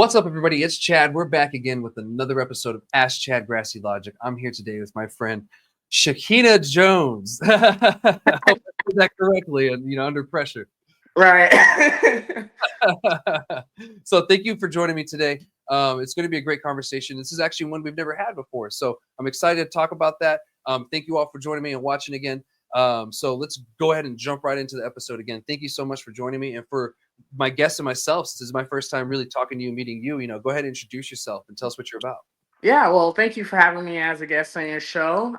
What's up, everybody? It's Chad. We're back again with another episode of Ask Chad Grassy Logic. I'm here today with my friend Shekhinah Jones. I hope I did that correctly and under pressure. Right. So thank you for joining me today. It's going to be a great conversation. This is actually one we've never had before, so I'm excited to talk about that. Thank you all for joining me and watching again. So let's go ahead and jump right into the episode again. Thank you so much for joining me, and for my guests and myself, since this is my first time really talking to you, meeting you. Go ahead and introduce yourself and tell us what you're about. Yeah, well, thank you for having me as a guest on your show.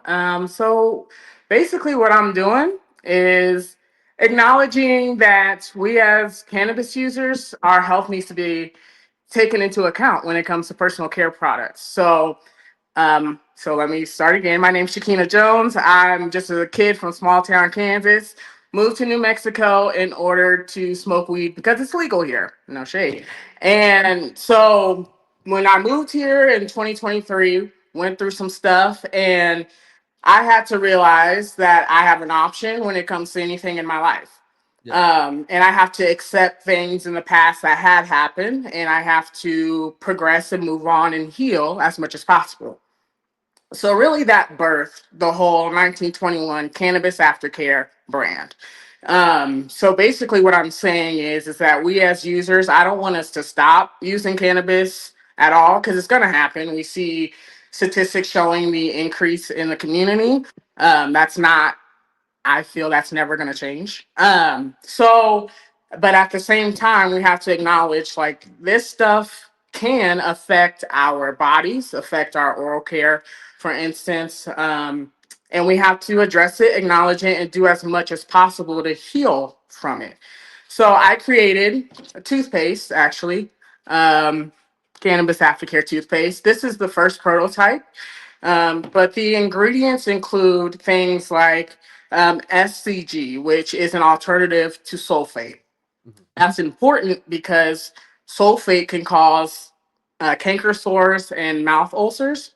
So basically, what I'm doing is acknowledging that we as cannabis users, our health needs to be taken into account when it comes to personal care products. So let me start again. My name's Shekhinah Jones. I'm just a kid from small town Kansas. Moved to New Mexico in order to smoke weed because it's legal here. No shade. And so when I moved here in 2023, went through some stuff, and I had to realize that I have an option when it comes to anything in my life. And I have to accept things in the past that had happened, and I have to progress and move on and heal as much as possible. So really that birthed the whole 1921 cannabis aftercare brand. So basically what I'm saying is that we as users, I don't want us to stop using cannabis at all, because it's going to happen. We see statistics showing the increase in the community. That's not, I feel that's never going to change. But at the same time, we have to acknowledge like this stuff can affect our bodies, affect our oral care, for instance. And we have to address it, acknowledge it, and do as much as possible to heal from it. So I created a toothpaste, actually, um, cannabis aftercare toothpaste. This is the first prototype, but the ingredients include things like SCG, which is an alternative to sulfate. That's important because sulfate can cause canker sores and mouth ulcers,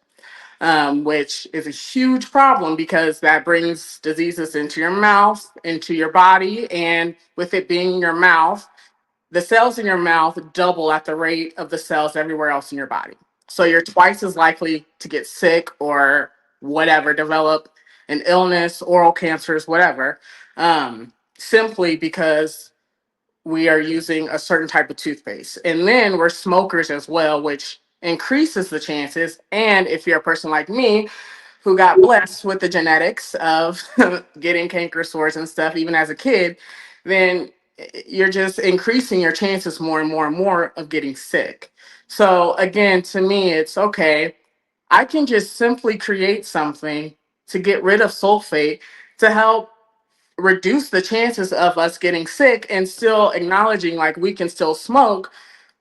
which is a huge problem because that brings diseases into your mouth, into your body. And with it being in your mouth, the cells in your mouth double at the rate of the cells everywhere else in your body. So you're twice as likely to get sick or whatever, develop an illness, oral cancers, whatever, simply because we are using a certain type of toothpaste. And then we're smokers as well, which increases the chances. And if you're a person like me who got blessed with the genetics of getting canker sores and stuff, even as a kid, then you're just increasing your chances more and more and more of getting sick. So again, to me, it's okay. I can just simply create something to get rid of sulfate to help reduce the chances of us getting sick, and still acknowledging like we can still smoke,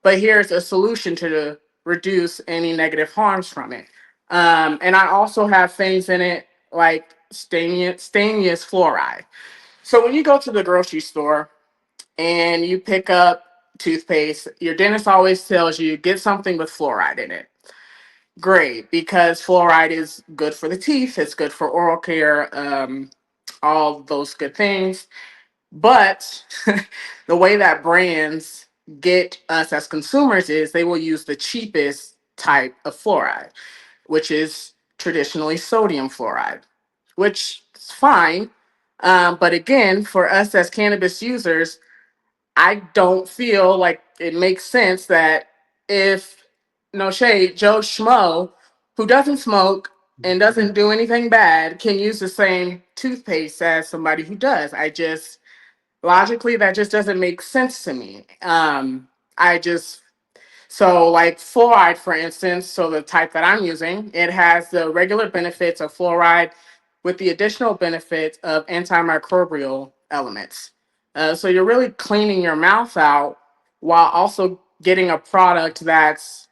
but here's a solution to reduce any negative harms from it. And I also have things in it like stainless fluoride. So when you go to the grocery store and you pick up toothpaste, your dentist always tells you get something with fluoride in it. Great, because fluoride is good for the teeth, it's good for oral care, all those good things. But the way that brands get us as consumers is they will use the cheapest type of fluoride, which is traditionally sodium fluoride, which is fine. But again, for us as cannabis users, I don't feel like it makes sense that if, no shade, Joe Schmo, who doesn't smoke and doesn't do anything bad, can use the same toothpaste as somebody who does. I just, logically, that just doesn't make sense to me. I just, so like fluoride, for instance, so the type that I'm using, it has the regular benefits of fluoride with the additional benefits of antimicrobial elements. So you're really cleaning your mouth out while also getting a product that's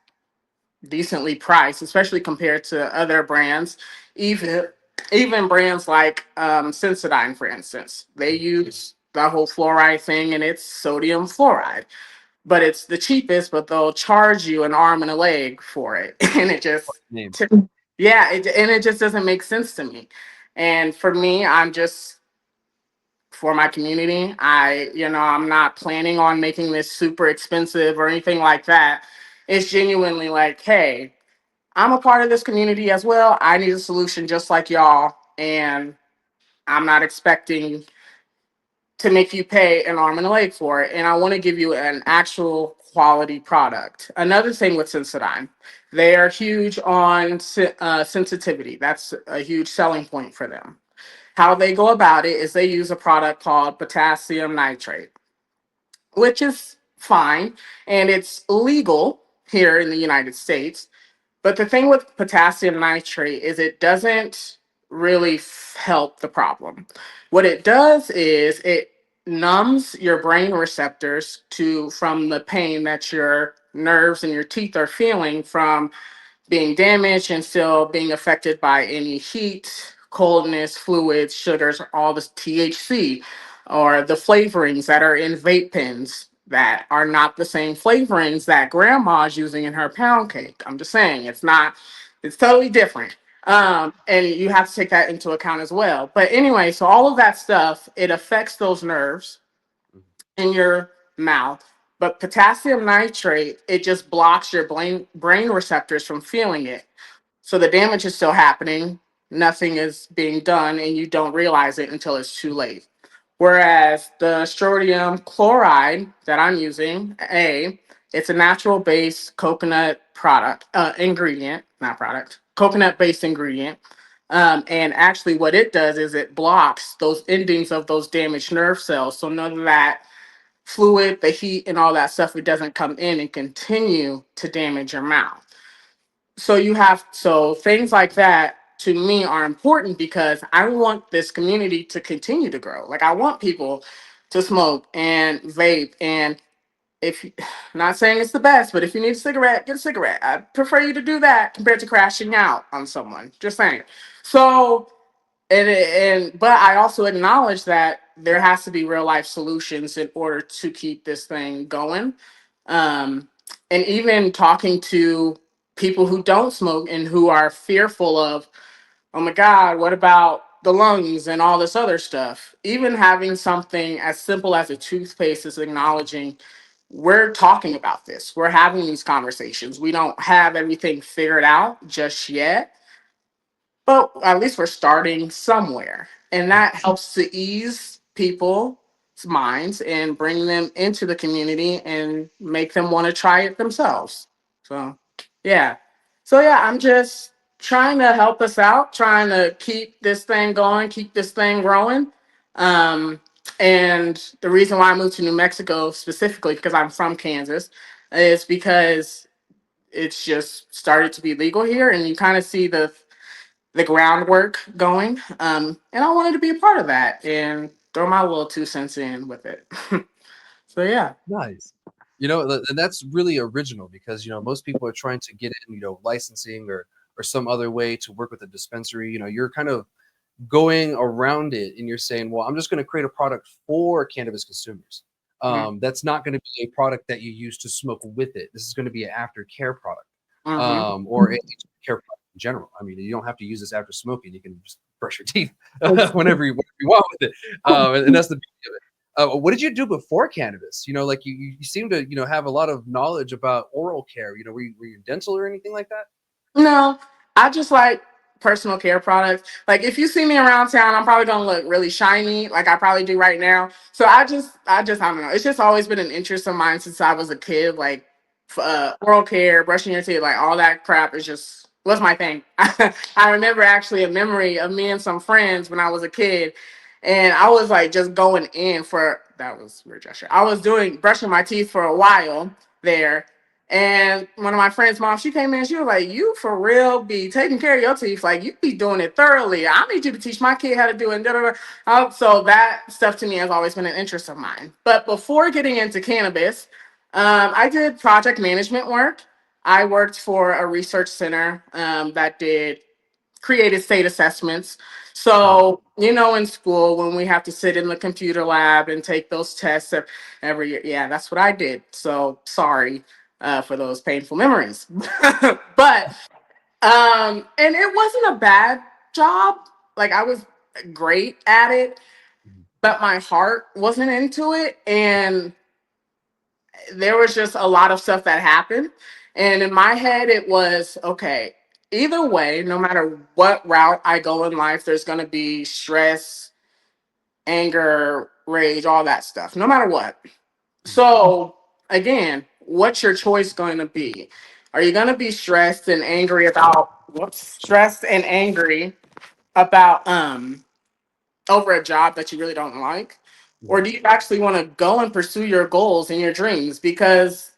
decently priced, especially compared to other brands. Even even brands like Sensodyne, for instance, they use the whole fluoride thing, and it's sodium fluoride. But it's the cheapest, but they'll charge you an arm and a leg for it, and it just, Name. yeah, and it just doesn't make sense to me. And for me, I'm just for my community. I'm not planning on making this super expensive or anything like that. It's genuinely like, hey, I'm a part of this community as well. I need a solution just like y'all. And I'm not expecting to make you pay an arm and a leg for it. And I want to give you an actual quality product. Another thing with Sensodyne, they are huge on sensitivity. That's a huge selling point for them. How they go about it is they use a product called potassium nitrate, which is fine and it's legal here in the United States. But the thing with potassium nitrate is it doesn't really help the problem. What it does is it numbs your brain receptors to from the pain that your nerves and your teeth are feeling from being damaged and still being affected by any heat, coldness, fluids, sugars, all this THC, or the flavorings that are in vape pens that are not the same flavorings that grandma's using in her pound cake. I'm just saying it's not, it's totally different. And you have to take that into account as well. But anyway, so all of that stuff, it affects those nerves in your mouth. But potassium nitrate, it just blocks your brain receptors from feeling it. So the damage is still happening. Nothing is being done, and you don't realize it until it's too late. Whereas the strontium chloride that I'm using, it's a natural based coconut product, ingredient, not product, coconut based ingredient. And actually, what it does is it blocks those endings of those damaged nerve cells. So none of that fluid, the heat, and all that stuff, it doesn't come in and continue to damage your mouth. So things like that to me are important because I want this community to continue to grow. Like I want people to smoke and vape and if not saying it's the best, but if you need a cigarette, get a cigarette. I prefer you to do that compared to crashing out on someone. Just saying. So and but I also acknowledge that there has to be real life solutions in order to keep this thing going. Um, and even talking to people who don't smoke and who are fearful of, oh my God, what about the lungs and all this other stuff? Even having something as simple as a toothpaste is acknowledging we're talking about this. We're having these conversations. We don't have everything figured out just yet, but at least we're starting somewhere. And that helps to ease people's minds and bring them into the community and make them want to try it themselves. So, yeah. So, yeah, I'm just trying to help us out, trying to keep this thing going, keep this thing growing. Um, and the reason why I moved to New Mexico specifically, because I'm from Kansas, is because it's just started to be legal here and you kind of see the groundwork going. And I wanted to be a part of that and throw my little 2 cents in with it. So yeah. Nice. And that's really original because most people are trying to get in, licensing or some other way to work with a dispensary. You're kind of going around it and you're saying, well, I'm just going to create a product for cannabis consumers. That's not going to be a product that you use to smoke with it. This is going to be an aftercare product, Mm-hmm. or a care product in general. I mean, you don't have to use this after smoking. You can just brush your teeth whenever you want with it. And that's the beauty of it. What did you do before cannabis? Like you seem to, have a lot of knowledge about oral care. Were you dental or anything like that? No, I just like personal care products. Like if you see me around town, I'm probably gonna look really shiny, like I probably do right now. So I don't know. It's just always been an interest of mine since I was a kid. Like oral care, brushing your teeth, like all that crap is just was my thing. I remember actually a memory of me and some friends when I was a kid, and I was like just going in for that was weird gesture. I was doing brushing my teeth for a while there. And one of my friends' mom, she came in, she was like, you for real be taking care of your teeth. Like, you be doing it thoroughly. I need you to teach my kid how to do it. And da, da, da. So that stuff to me has always been an interest of mine. But before getting into cannabis, I did project management work. I worked for a research center that did created state assessments. Mhm. So, in school, when we have to sit in the computer lab and take those tests every year, yeah, that's what I did. So, sorry for those painful memories. But, and it wasn't a bad job. Like, I was great at it, but my heart wasn't into it. And there was just a lot of stuff that happened. And in my head, it was okay. Either way, no matter what route I go in life, there's going to be stress, anger, rage, all that stuff, no matter what. Mhm. So, again, what's your choice going to be? Are you going to be stressed and angry about stressed and angry about over a job that you really don't like? Or Mhm. do you actually want to go and pursue your goals and your dreams? Because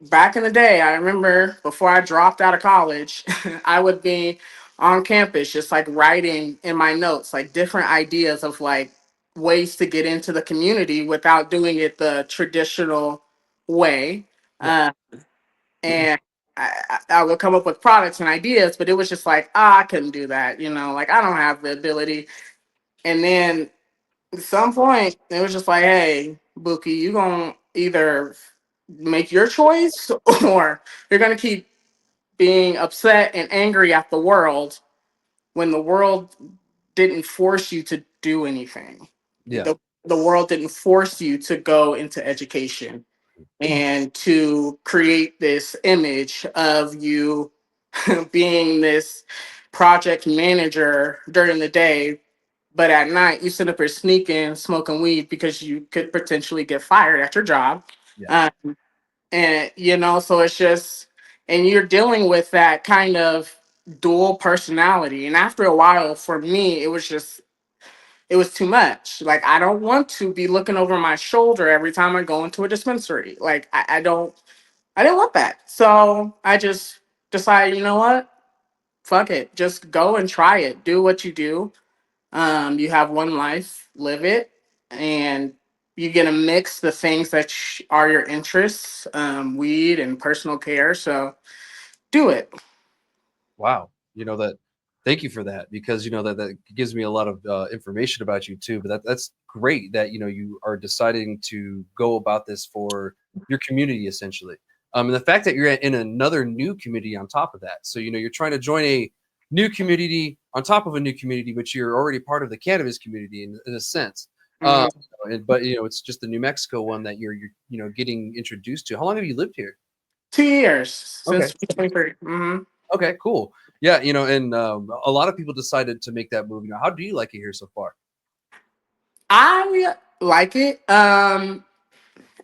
back in the day, I remember before I dropped out of college, I would be on campus just like writing in my notes, like different ideas of like ways to get into the community without doing it the traditional way. Yeah. Uh, and I would come up with products and ideas, but it was just like, I couldn't do that, like I don't have the ability. And then at some point, it was just like, hey, Bookie, you gonna either make your choice or you're gonna keep being upset and angry at the world when the world didn't force you to do anything. Yeah. The world didn't force you to go into education and to create this image of you being this project manager during the day, but at night you sit up here sneaking, smoking weed because you could potentially get fired at your job. Yeah. Um, and so it's just, and you're dealing with that kind of dual personality. And after a while, for me, it was too much. Like, I don't want to be looking over my shoulder every time I go into a dispensary. Like, I didn't want that. So I just decided, you know what? Fuck it. Just go and try it. Do what you do. You have one life, live it, and you get to mix the things that are your interests, weed and personal care. So do it. Wow. That. Thank you for that, because that gives me a lot of information about you too. But that's great that you are deciding to go about this for your community essentially. And the fact that you're in another new community on top of that. So you're trying to join a new community on top of a new community, but you're already part of the cannabis community in a sense. Um, Mhm. but it's just the New Mexico one that you're getting introduced to. How long have you lived here? 2 years Okay. since 2023. Okay, cool. Yeah, and a lot of people decided to make that move. How do you like it here so far? I like it. And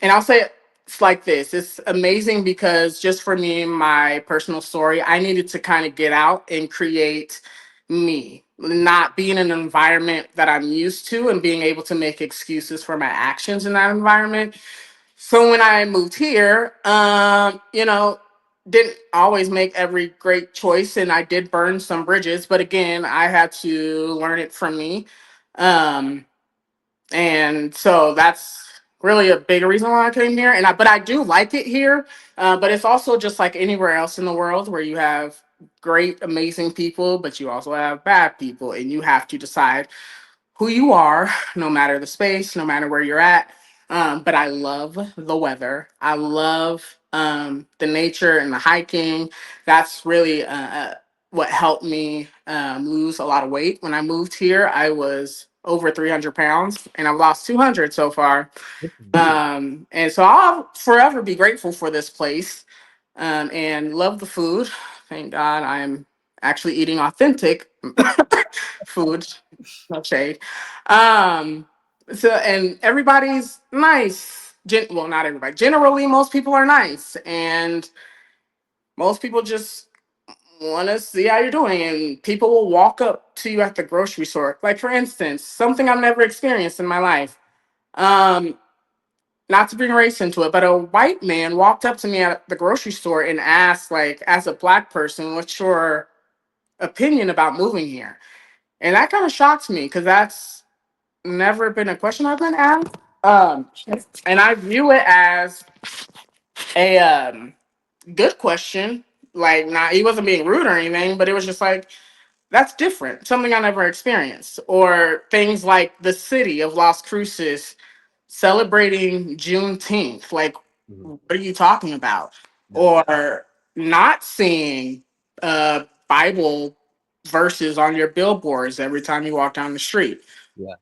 I'll say it's like this. It's amazing because just for me, my personal story, I needed to kind of get out and create me, not be in an environment that I'm used to and being able to make excuses for my actions in that environment. So when I moved here, didn't always make every great choice and I did burn some bridges, but again, I had to learn it from me. Um, and so that's really a big reason why I came here. But I do like it here. But it's also just like anywhere else in the world where you have great, amazing people, but you also have bad people, and you have to decide who you are, no matter the space, no matter where you're at. But I love the weather. I love the nature and the hiking. That's really what helped me lose a lot of weight. When I moved here, I was over 300 pounds and I've lost 200 so far. And so I'll forever be grateful for this place and love the food. Thank God I'm actually eating authentic food. No shade. Um, so and everybody's nice. Well, not everybody. Generally, most people are nice, and most people just want to see how you're doing. And people will walk up to you at the grocery store. Like for instance, something I've never experienced in my life. Um, Not to bring race into it, but a white man walked up to me at the grocery store and asked, like, as a black person, what's your opinion about moving here? And that kind of shocked me because that's never been a question I've been asked. And I view it as a good question. Like, not he wasn't being rude or anything, but it was just like that's different, something I never experienced. Or things like the city of Las Cruces celebrating Juneteenth. Like, Mhm. what are you talking about? Yeah. Or not seeing Bible verses on your billboards every time you walk down the street. Yeah.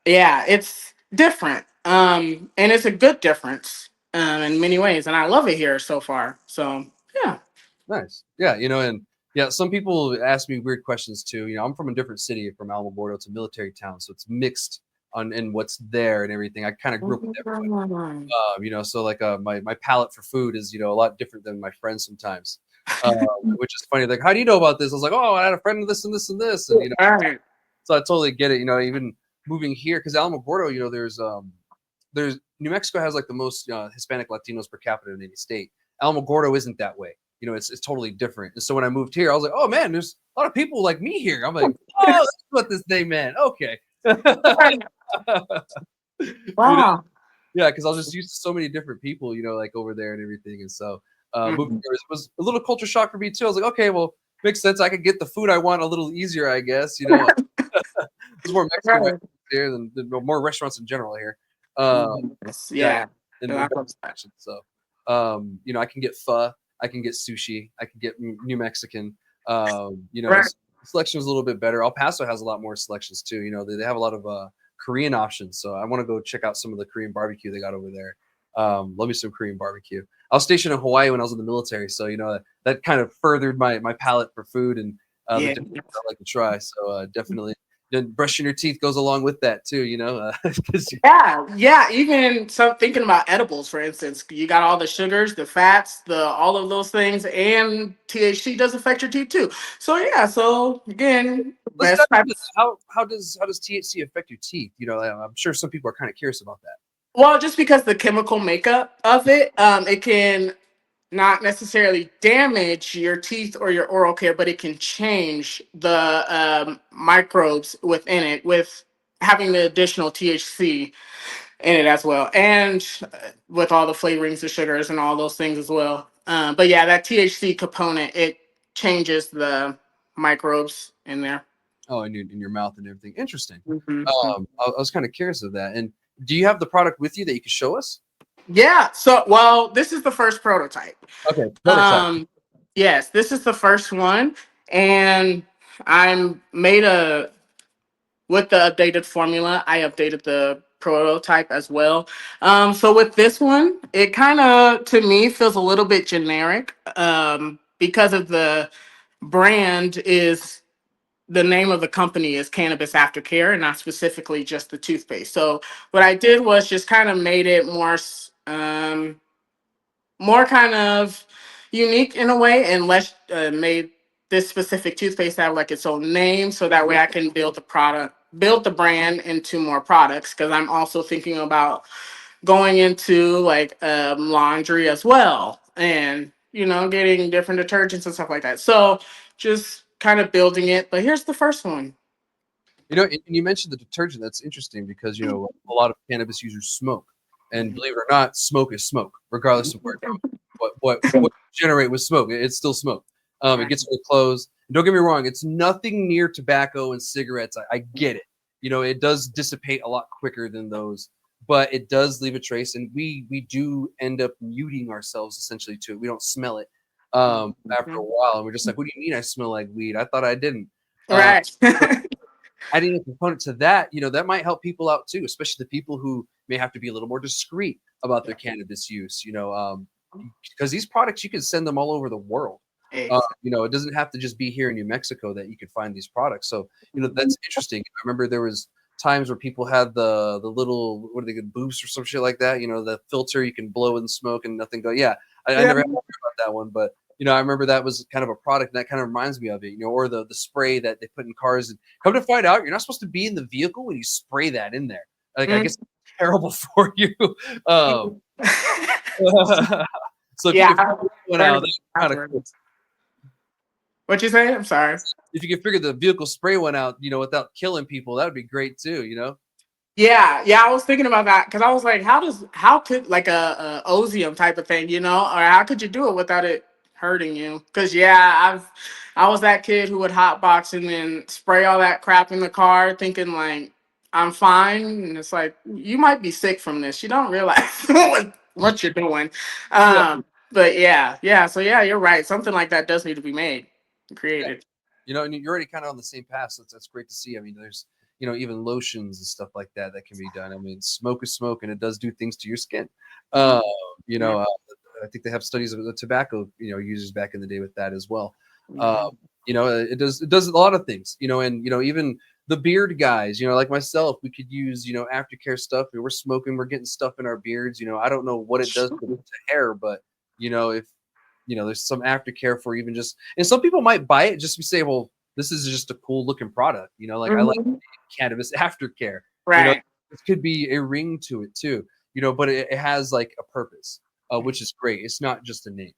Yeah, it's different. And it's a good difference in many ways. And I love it here so far. So Yeah. Nice. Yeah, and yeah, some people ask me weird questions too. I'm from a different city, from Alamogordo. It's a military town, so it's mixed on in what's there and everything. I kind of grew up with everybody. So like my palate for food is a lot different than my friends sometimes, which is funny. Like, how do you know about this? I was like, oh, I had a friend of this and this and this, and Right. so I totally get it. Even moving here, because Alamogordo, there's New Mexico has like the most Hispanic Latinos per capita in any state. Alamogordo isn't that way. It's totally different. And so when I moved here, I was like, oh man, there's a lot of people like me here. I'm like, oh, that's what this name meant. Okay. Wow. Yeah, because I was just used to so many different people, like over there and everything. And so moving here was a little culture shock for me too. I was like, okay, well, makes sense. I could get the food I want a little easier, I guess. There's more Mexican Right. here than more restaurants in general here. Yeah. And Yeah. so I can get pho, I can get sushi, I can get New Mexican. Right. Selection is a little bit better. El Paso has a lot more selections too. They have a lot of Korean options, so I want to go check out some of the Korean barbecue they got over there. Love me some Korean barbecue. I was stationed in Hawaii when I was in the military, so that kind of furthered my palate for food and the different things I like to try. So definitely. Then brushing your teeth goes along with that too, Yeah. Even thinking about edibles, for instance, you got all the sugars, the fats, all of those things, and THC does affect your teeth too. So yeah. So again, Let's best dive into practice. that. How does THC affect your teeth? I'm sure some people are kind of curious about that. Well, just because the chemical makeup of it, it can not necessarily damage your teeth or your oral care, but it can change the microbes within it with having the additional THC in it as well, and with all the flavorings, the sugars, and all those things as well. But yeah, that THC component, it changes the microbes in there. Oh, in your mouth and everything. Interesting. Mhm. I was kind of curious of that. And do you have the product with you that you could show us? Yeah. So, well, this is the first prototype. Okay, prototype. Um, yes, this is the first one, and I'm made a with the updated formula. I updated the prototype as well. So with this one, it kind of to me feels a little bit generic because of the brand is the name of the company is Cannabis Aftercare and not specifically just the toothpaste. So what I did was just kind of made it more kind of unique in a way, and less made this specific toothpaste have like its own name, so that way I can build the brand into more products, because I'm also thinking about going into like laundry as well, and getting different detergents and stuff like that. So just kind of building it. But here's the first one. And you mentioned the detergent. That's interesting because a lot of cannabis users smoke, and believe it or not, smoke is smoke, regardless of where it comes. What you generate with smoke, it's still smoke. It gets to the clothes. Don't get me wrong; it's nothing near tobacco and cigarettes. I get it. It does dissipate a lot quicker than those, but it does leave a trace, and we do end up muting ourselves essentially to it. We don't smell it after a while, and we're just like, "What do you mean I smell like weed? I thought I didn't." Right. Adding a component to that, that might help people out too, especially the people who may have to be a little more discreet about their cannabis use, because these products, you can send them all over the world. It doesn't have to just be here in New Mexico that you could find these products. So, that's interesting. I remember there was times where people had the little, what are they, good boost or some shit like that, the filter you can blow in smoke and nothing go. Yeah, I never had to hear about that one, but I remember that was kind of a product that kind of reminds me of it, or the spray that they put in cars. And come to find out, you're not supposed to be in the vehicle when you spray that in there. Like, I guess it's terrible for you. Um, so if you Yeah. can figure one out, that's kind of cool. What you say? I'm sorry. If you can figure the vehicle spray one out, without killing people, that would be great too. Yeah, I was thinking about that because I was like, how could like a Ozium type of thing, or how could you do it without it hurting you? Because I was that kid who would hotbox and then spray all that crap in the car, thinking like I'm fine, and it's like you might be sick from this. You don't realize what you're doing. Yeah. But yeah. So yeah, you're right. Something like that does need to be made, created. And you're already kind of on the same path. So that's great to see. I mean, there's, even lotions and stuff like that can be done. I mean, smoke is smoke, and it does do things to your skin. Uh, you know, uh, I think they have studies of the tobacco, users back in the day with that as well. Uh, Yeah. it does a lot of things, and even the beard guys, like myself, we could use, aftercare stuff. We're smoking, we're getting stuff in our beards. I don't know what it does to hair, but if there's some aftercare for even just, and some people might buy it just to say, well, this is just a cool looking product. Like I like Mhm. cannabis aftercare. Right. This could be a ring to it too. But it has like a purpose, which is great. It's not just a name.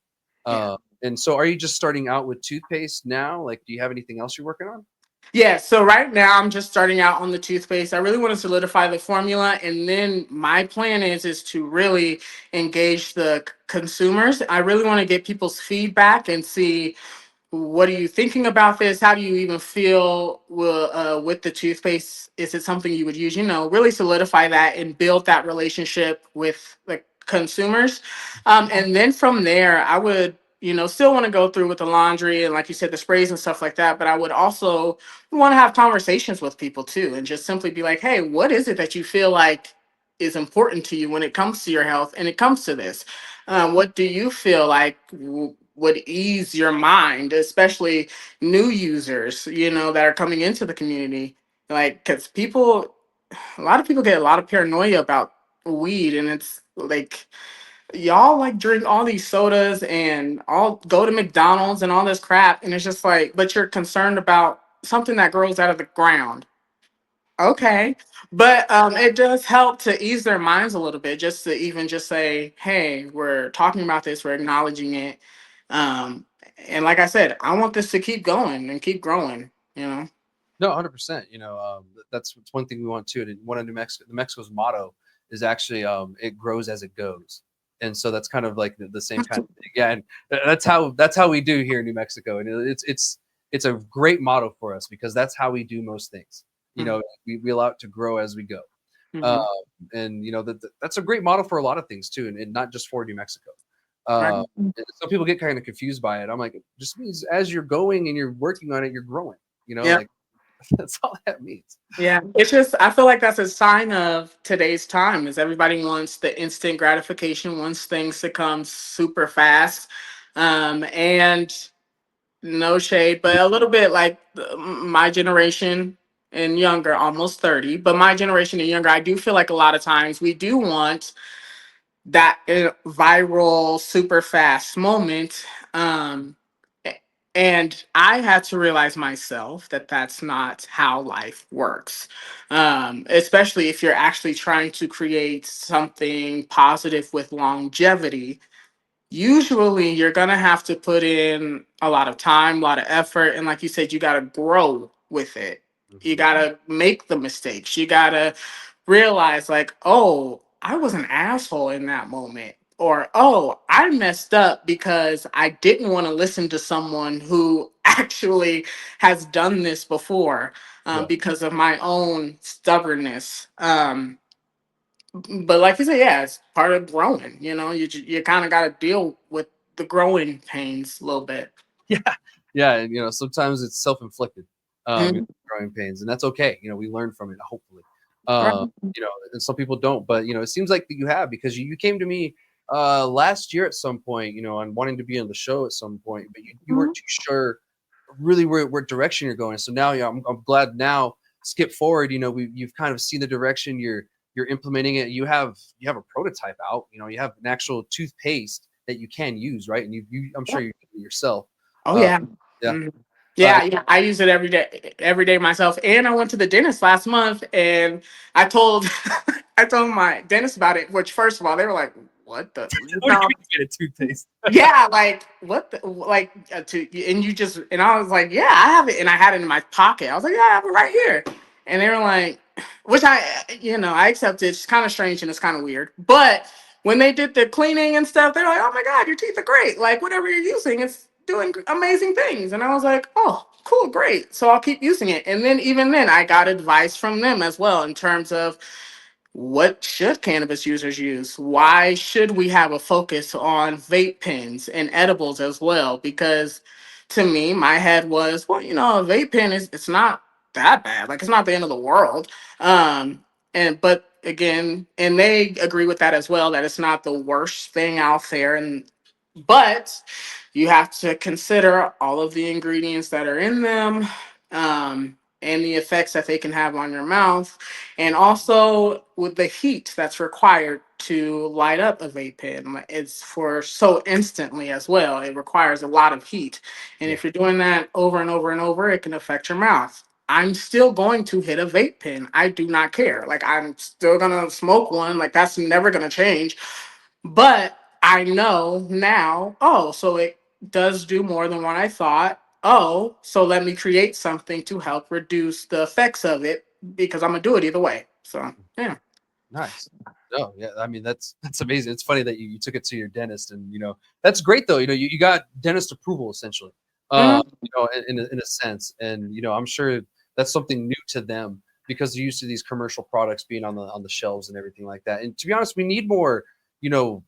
Yeah. And so, are you just starting out with toothpaste now? Like, do you have anything else you're working on? Yeah, so right now I'm just starting out on the toothpaste. I really want to solidify the formula, and then my plan is to really engage the consumers. I really want to get people's feedback and see what are you thinking about this? How do you even feel with the toothpaste? Is it something you would use? Really solidify that and build that relationship with the consumers. And then from there, I would, still want to go through with the laundry and, like you said, the sprays and stuff like that. But I would also want to have conversations with people too, and just simply be like, hey, what is it that you feel like is important to you when it comes to your health and it comes to this? Yeah. What do you feel like would ease your mind, especially new users, that are coming into the community? Like, because a lot of people get a lot of paranoia about weed, and it's like, y'all like drink all these sodas and all go to McDonald's and all this crap, and it's just like, but you're concerned about something that grows out of the ground. Okay. But it does help to ease their minds a little bit, just to even just say, hey, we're talking about this, we're acknowledging it. Um, and like I said, I want this to keep going and keep growing. No, 100%. That's one thing we want too. And one of New Mexico's motto is actually, it grows as it goes. And so that's kind of like the same kind of thing. Yeah, and that's how we do here in New Mexico, and it's a great motto for us because that's how we do most things. Mhm. We allow it to grow as we go, um, Mhm. and that's a great model for a lot of things too, and not just for New Mexico. Right. Uh, some people get kind of confused by it. I'm like, it just means as you're going and you're working on it, you're growing. Yeah. Like that's all that means. Yeah. It's just, I feel like that's a sign of today's time, is everybody wants the instant gratification, wants things to come super fast. And no shade, but a little bit like my generation and younger, almost 30, but my generation and younger, I do feel like a lot of times we do want that viral, super fast moment. Um, and I had to realize myself that that's not how life works. Especially if you're actually trying to create something positive with longevity. Usually you're gonna have to put in a lot of time, a lot of effort, and like you said, you gotta grow with it. You Mhm. gotta make the mistakes. You gotta realize, like, oh, I was an asshole in that moment. Or, oh, I messed up because I didn't want to listen to someone who actually has done this before, Yeah. because of my own stubbornness. But like you said, yeah, it's part of growing. You kind of got to deal with the growing pains a little bit. Yeah. Yeah. And sometimes it's self-inflicted, Mhm. growing pains, and that's okay. We learn from it, hopefully. Right. And some people don't, but it seems like that you have, because you came to me last year at some point, on wanting to be on the show at some point, but you weren't Mhm. too sure really where direction you're going. So now, yeah, I'm glad now, skip forward, you've kind of seen the direction you're implementing it. You have a prototype out, you have an actual toothpaste that you can use, right? And I'm sure you do it yourself. Oh Uh, yeah. yeah. Mhm. Uh, Yeah, yeah. I use it every day myself. And I went to the dentist last month, and I told I told my dentist about it. Which, first of all, they were like, "What the?" what do you mean you get a toothpaste? Yeah, like what the, like and you just, and I was like, yeah, I have it, and I had it in my pocket. I was like, yeah, I have it right here. And they were like, which I accepted. It's kind of strange and it's kind of weird, but when they did the cleaning and stuff, they're like, oh my god, your teeth are great. Like whatever you're using, it's doing amazing things. And I was like, oh, cool, great. So I'll keep using it. And then even then, I got advice from them as well in terms of what should cannabis users use? Why should we have a focus on vape pens and edibles as well? Because to me, my head was, well, a vape pen it's not that bad. Like it's not the end of the world. And but again, and they agree with that as well, that it's not the worst thing out there. But you have to consider all of the ingredients that are in them, and the effects that they can have on your mouth, and also with the heat that's required to light up a vape pen. It's for so instantly as well. It requires a lot of heat, and Yeah. if you're doing that over and over and over, it can affect your mouth. I'm still going to hit a vape pen. I do not care. Like, I'm still gonna smoke one. Like, that's never gonna change. But I know now, oh, so it does do more than what I thought. Oh, so let me create something to help reduce the effects of it, because I'm gonna do it either way. So yeah. Nice. Oh yeah, I mean that's amazing. It's funny that you took it to your dentist, and that's great though. You got dentist approval essentially. Mhm. In a sense, and I'm sure that's something new to them because they're used to these commercial products being on the shelves and everything like that. And to be honest, we need more, you know,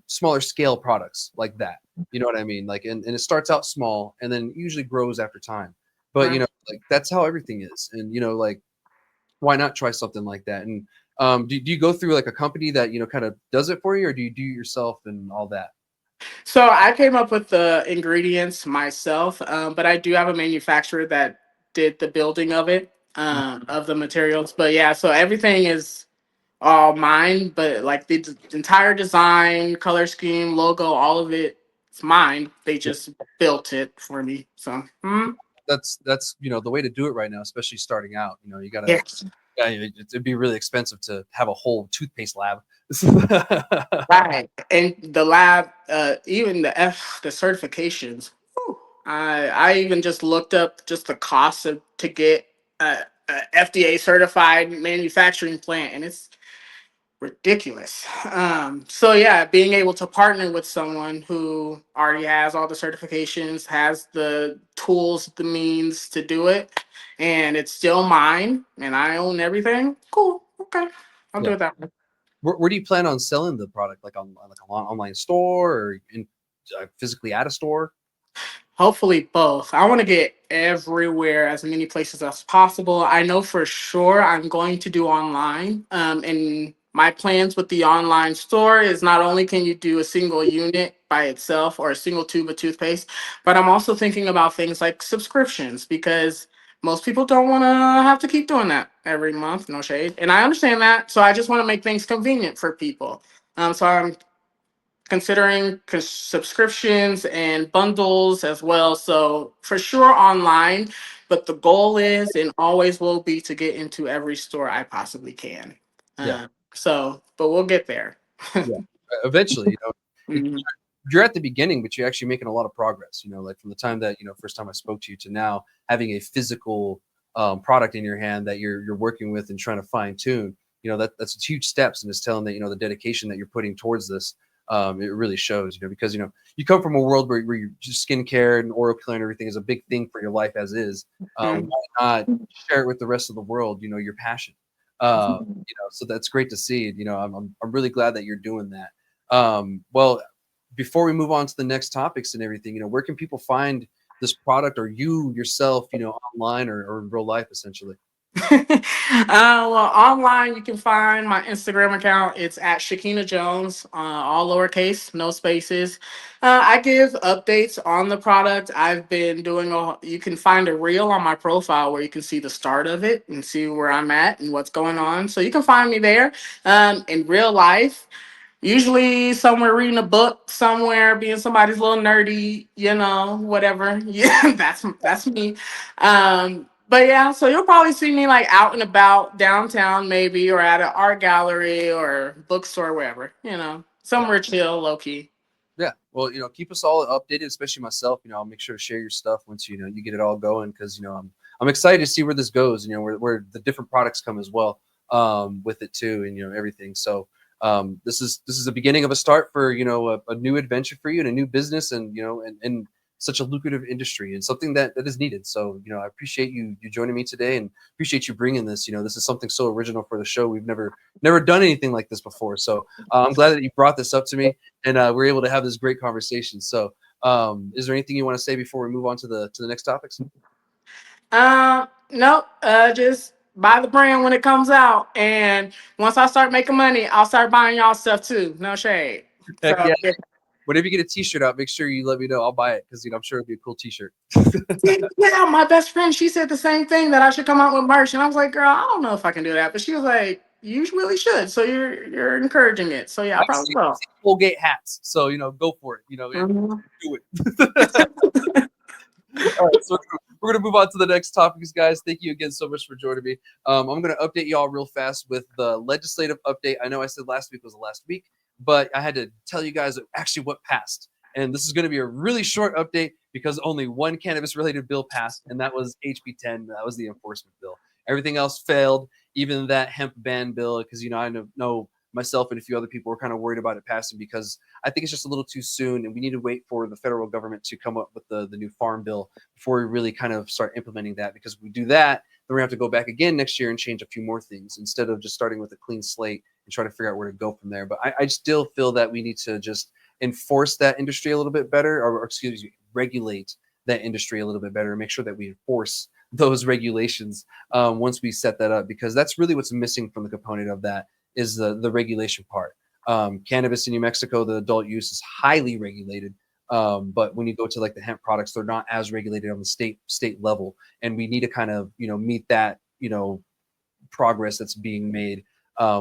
smaller scale products like that. You know what I mean? Like, and it starts out small and then usually grows after time. But Right. like that's how everything is. And like why not try something like that? And do you go through like a company that kind of does it for you, or do you do it yourself and all that? So I came up with the ingredients myself, but I do have a manufacturer that did the building of it, of the materials. But yeah, so everything is all mine, but like the entire design, color scheme, logo, all of it, it's mine. They Yeah, just built it for me. So that's the way to do it right now, especially starting out. You gotta, yes, yeah, it'd be really expensive to have a whole toothpaste lab. right. And the lab, even the certifications. whew, I even just looked up just the cost of to get a FDA certified manufacturing plant, and it's ridiculous. So yeah, being able to partner with someone who already has all the certifications, has the tools, the means to do it, and it's still mine, and I own everything. Cool. Okay, I'll do Yeah. it that way. Where do you plan on selling the product? Like on like an online store or physically at a store? Hopefully both. I want to get everywhere, as many places as possible. I know for sure I'm going to do online. And my plans with the online store is not only can you do a single unit by itself or a single tube of toothpaste, but I'm also thinking about things like subscriptions, because most people don't want to have to keep doing that every month. No shade, and I understand that. So I just want to make things convenient for people. So I'm considering subscriptions and bundles as well. So for sure online, but the goal is and always will be to get into every store I possibly can. Yeah. But we'll get there. Yeah. Eventually, it, Mhm. you're at the beginning, but you're actually making a lot of progress. Like from the time that first time I spoke to you to now having a physical product in your hand that you're working with and trying to fine tune. That's huge steps, and it's telling that the dedication that you're putting towards this. It really shows. Because you come from a world where you just skincare and oral care and everything is a big thing for your life as is. Why Mhm. not share it with the rest of the world? Your passion. So that's great to see. I'm really glad that you're doing that. Well, before we move on to the next topics and everything, where can people find this product or you yourself, online or in real life, essentially? Well, online you can find my Instagram account. It's at Shekhinah Jones, all lowercase, no spaces. I give updates on the product. I've been doing a. You can find a reel on my profile where you can see the start of it and see where I'm at and what's going on. So you can find me there. In real life, usually somewhere reading a book, somewhere being somebody's little nerdy, whatever. Yeah, that's me. But yeah, so you'll probably see me like out and about downtown, maybe, or at an art gallery or bookstore, wherever. Yeah. Somewhere chill, low key. Yeah. Well, keep us all updated, especially myself. I'll make sure to share your stuff once you get it all going because I'm excited to see where this goes. Where the different products come as well with it too, and everything. So this is the beginning of a start for a new adventure for you and a new business, and and such a lucrative industry and something that is needed. So I appreciate you joining me today and appreciate you bringing this. This is something so original for the show. We've never done anything like this before. So I'm glad that you brought this up to me and we're able to have this great conversation. So, is there anything you want to say before we move on to the next topics? No, just buy the brand when it comes out. And once I start making money, I'll start buying y'all stuff too. No shade. Heck So yeah. yeah. Whenever you get a t-shirt out, make sure you let me know. I'll buy it because I'm sure it'll be a cool t-shirt. Yeah, my best friend, she said the same thing, that I should come out with merch. And I was like, girl, I don't know if I can do that. But she was like, you really should. So you're encouraging it. So yeah, I I've probably seen will. Colgate hats, so go for it. Mhm. Do it. All right, so we're gonna move on to the next topics, guys. Thank you again so much for joining me. I'm gonna update y'all real fast with the legislative update. I know I said last week was the last week, but I had to tell you guys actually what passed. And this is going to be a really short update because only one cannabis-related bill passed, and that was HB 10. That was the enforcement bill. Everything else failed, even that hemp ban bill, because I know myself and a few other people were kind of worried about it passing because I think it's just a little too soon, and we need to wait for the federal government to come up with the new farm bill before we really kind of start implementing that. Because if we do that, then we're gonna have to go back again next year and change a few more things instead of just starting with a clean slate and try to figure out where to go from there. But I still feel that we need to just enforce that industry a little bit better, or excuse me, regulate that industry a little bit better, and make sure that we enforce those regulations once we set that up, because that's really what's missing from the component of that is the regulation part. Cannabis in New Mexico, the adult use is highly regulated. But when you go to like the hemp products, they're not as regulated on the state level, and we need to kind of meet that progress that's being made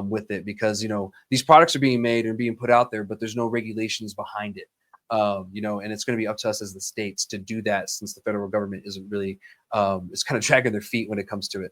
with it, because these products are being made and being put out there, but there's no regulations behind it. And it's going to be up to us as the states to do that, since the federal government isn't really it's kind of dragging their feet when it comes to it.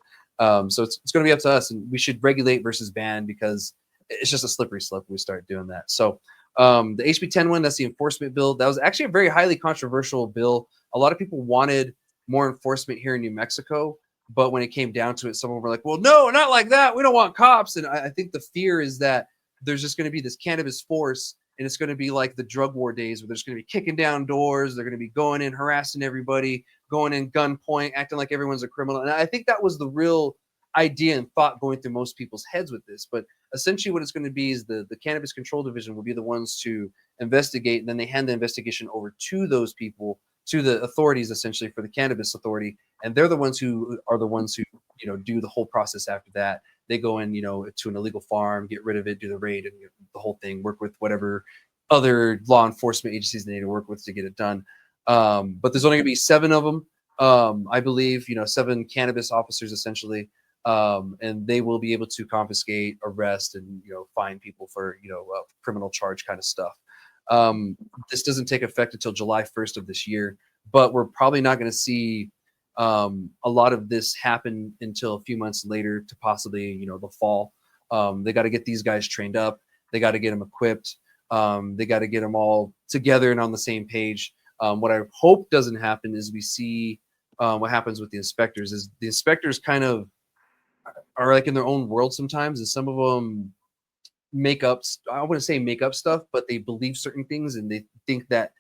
So it's going to be up to us, and we should regulate versus ban, because it's just a slippery slope if we start doing that. So the HB 10 one, that's the enforcement bill. That was actually a very highly controversial bill. A lot of people wanted more enforcement here in New Mexico, but when it came down to it, some of them were like, well, no, not like that. We don't want cops. And I think the fear is that there's just going to be this cannabis force, and it's going to be like the drug war days, where there's going to be kicking down doors. They're going to be going in, harassing everybody, going in gunpoint, acting like everyone's a criminal. And I think that was the real idea and thought going through most people's heads with this. But essentially what it's going to be is the Cannabis Control Division will be the ones to investigate, and then they hand the investigation over to those people, to the authorities, essentially, for the Cannabis Authority, and they're the ones who do the whole process after that. They go in, to an illegal farm, get rid of it, do the raid, and the whole thing, work with whatever other law enforcement agencies they need to work with to get it done. But there's only going to be 7 of them, I believe, 7 cannabis officers, essentially. And they will be able to confiscate, arrest, and fine people for criminal charge kind of stuff. This doesn't take effect until July 1st of this year, but we're probably not going to see a lot of this happen until a few months later, to possibly the fall. They got to get these guys trained up. They got to get them equipped. They got to get them all together and on the same page. What I hope doesn't happen is we see what happens with the inspectors. Is the inspectors kind of are like in their own world sometimes, and some of them make up, I wouldn't say make up stuff, but they believe certain things, and they think that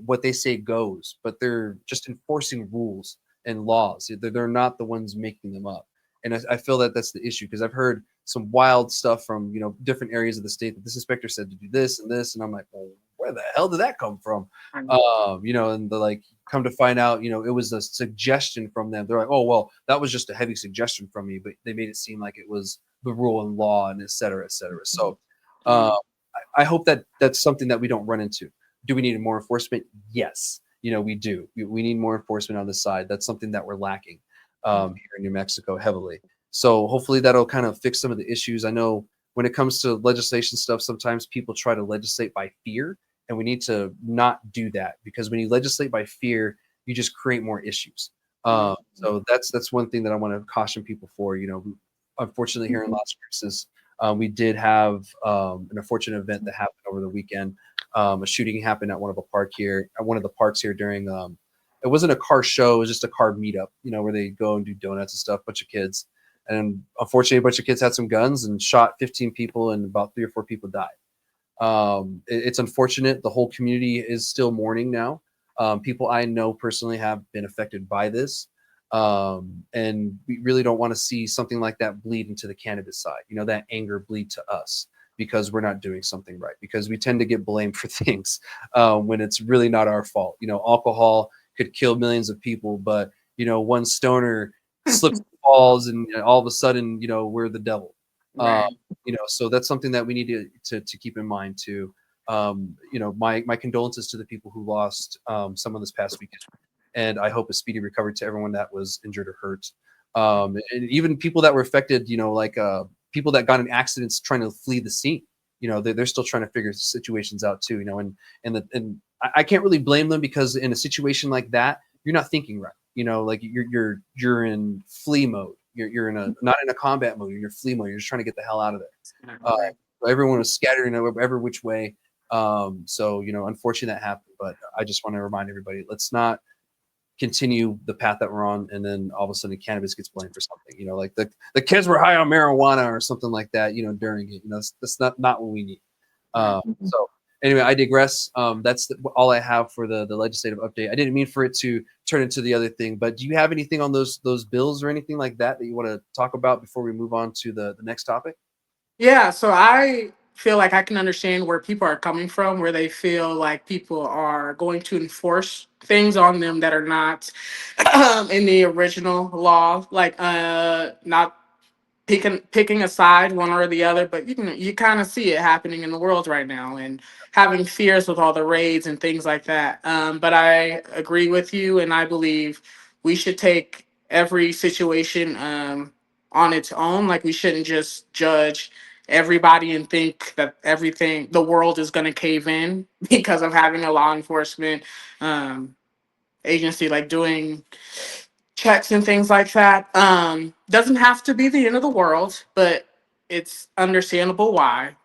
what they say goes, but they're just enforcing rules and laws. They're not the ones making them up. And I feel that that's the issue, because I've heard some wild stuff from different areas of the state, that this inspector said to do this and this, and I'm like, well, where the hell did that come from? And they're like, come to find out, it was a suggestion from them. They're like, oh, well, that was just a heavy suggestion from me, but they made it seem like it was the rule and law, and et cetera, et cetera. So I hope that that's something that we don't run into. Do we need more enforcement? Yes, we do. We need more enforcement on this side. That's something that we're lacking here in New Mexico heavily. So hopefully that'll kind of fix some of the issues. I know when it comes to legislation stuff, sometimes people try to legislate by fear, and we need to not do that, because when you legislate by fear, you just create more issues. So that's one thing that I want to caution people for. Unfortunately, here in Las Cruces, we did have an unfortunate event that happened over the weekend. A shooting happened at one of the parks here during. It wasn't a car show; it was just a car meetup. Where they go and do donuts and stuff. Bunch of kids, and unfortunately, a bunch of kids had some guns and shot 15 people, and about 3 or 4 people died. It's unfortunate. The whole community is still mourning now. People I know personally have been affected by this. And we really don't want to see something like that bleed into the cannabis side, that anger bleed to us, because we're not doing something right, because we tend to get blamed for things when it's really not our fault. Alcohol could kill millions of people, but one stoner slips and falls, and all of a sudden, we're the devil. Right. So that's something that we need to keep in mind too. My condolences to the people who lost someone this past weekend, and I hope a speedy recovery to everyone that was injured or hurt. And even people that were affected, like people that got in accidents trying to flee the scene. They're still trying to figure situations out too. And I can't really blame them, because in a situation like that, you're not thinking right. Like you're in flee mode. You're not in a combat mode. You're in flee mode. You're just trying to get the hell out of there. Everyone was scattering every which way. So unfortunately that happened. But I just want to remind everybody: let's not continue the path that we're on, and then all of a sudden cannabis gets blamed for something. Like the kids were high on marijuana or something like that. During it. That's not what we need. So anyway, I digress. That's all I have for the legislative update. I didn't mean for it to turn into the other thing, but do you have anything on those bills or anything like that you want to talk about before we move on to the next topic? Yeah, so I feel like I can understand where people are coming from, where they feel like people are going to enforce things on them that are not in the original law, like not picking a side, one or the other. But you kind of see it happening in the world right now, and having fears with all the raids and things like that. But I agree with you, and I believe we should take every situation on its own. Like, we shouldn't just judge everybody and think that the world is going to cave in because of having a law enforcement um, agency like doing checks and things like that. Doesn't have to be the end of the world, but it's understandable why.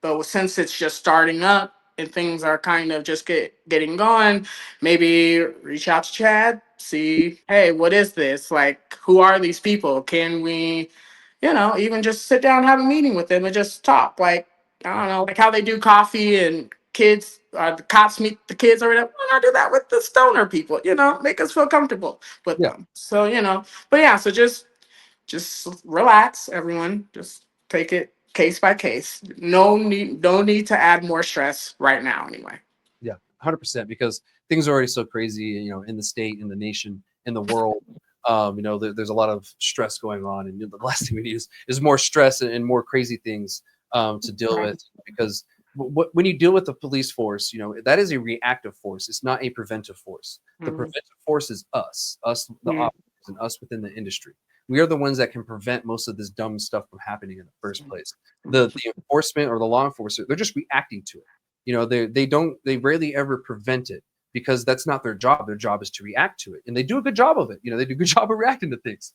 But since it's just starting up and things are kind of just getting going, maybe reach out to Chad, see, hey, what is this? Like, who are these people? Can we, even just sit down and have a meeting with them and just talk? Like, I don't know, like how they do coffee and kids, the cops meet the kids or whatever. Why not do that with the stoner people? Make us feel comfortable with Yeah. them. So, but yeah, so just relax, everyone. Just take it case by case. No need to add more stress right now anyway. Yeah, 100%, because things are already so crazy, in the state, in the nation, in the world. There's a lot of stress going on, and the last thing we need is more stress and more crazy things to deal with. Because when you deal with the police force, that is a reactive force. It's not a preventive force. The preventive force is us, the operators, and us within the industry. We are the ones that can prevent most of this dumb stuff from happening in the first place. The enforcement or the law enforcement, they're just reacting to it. They rarely ever prevent it, because that's not their job. Their job is to react to it, and they do a good job of it. They do a good job of reacting to things.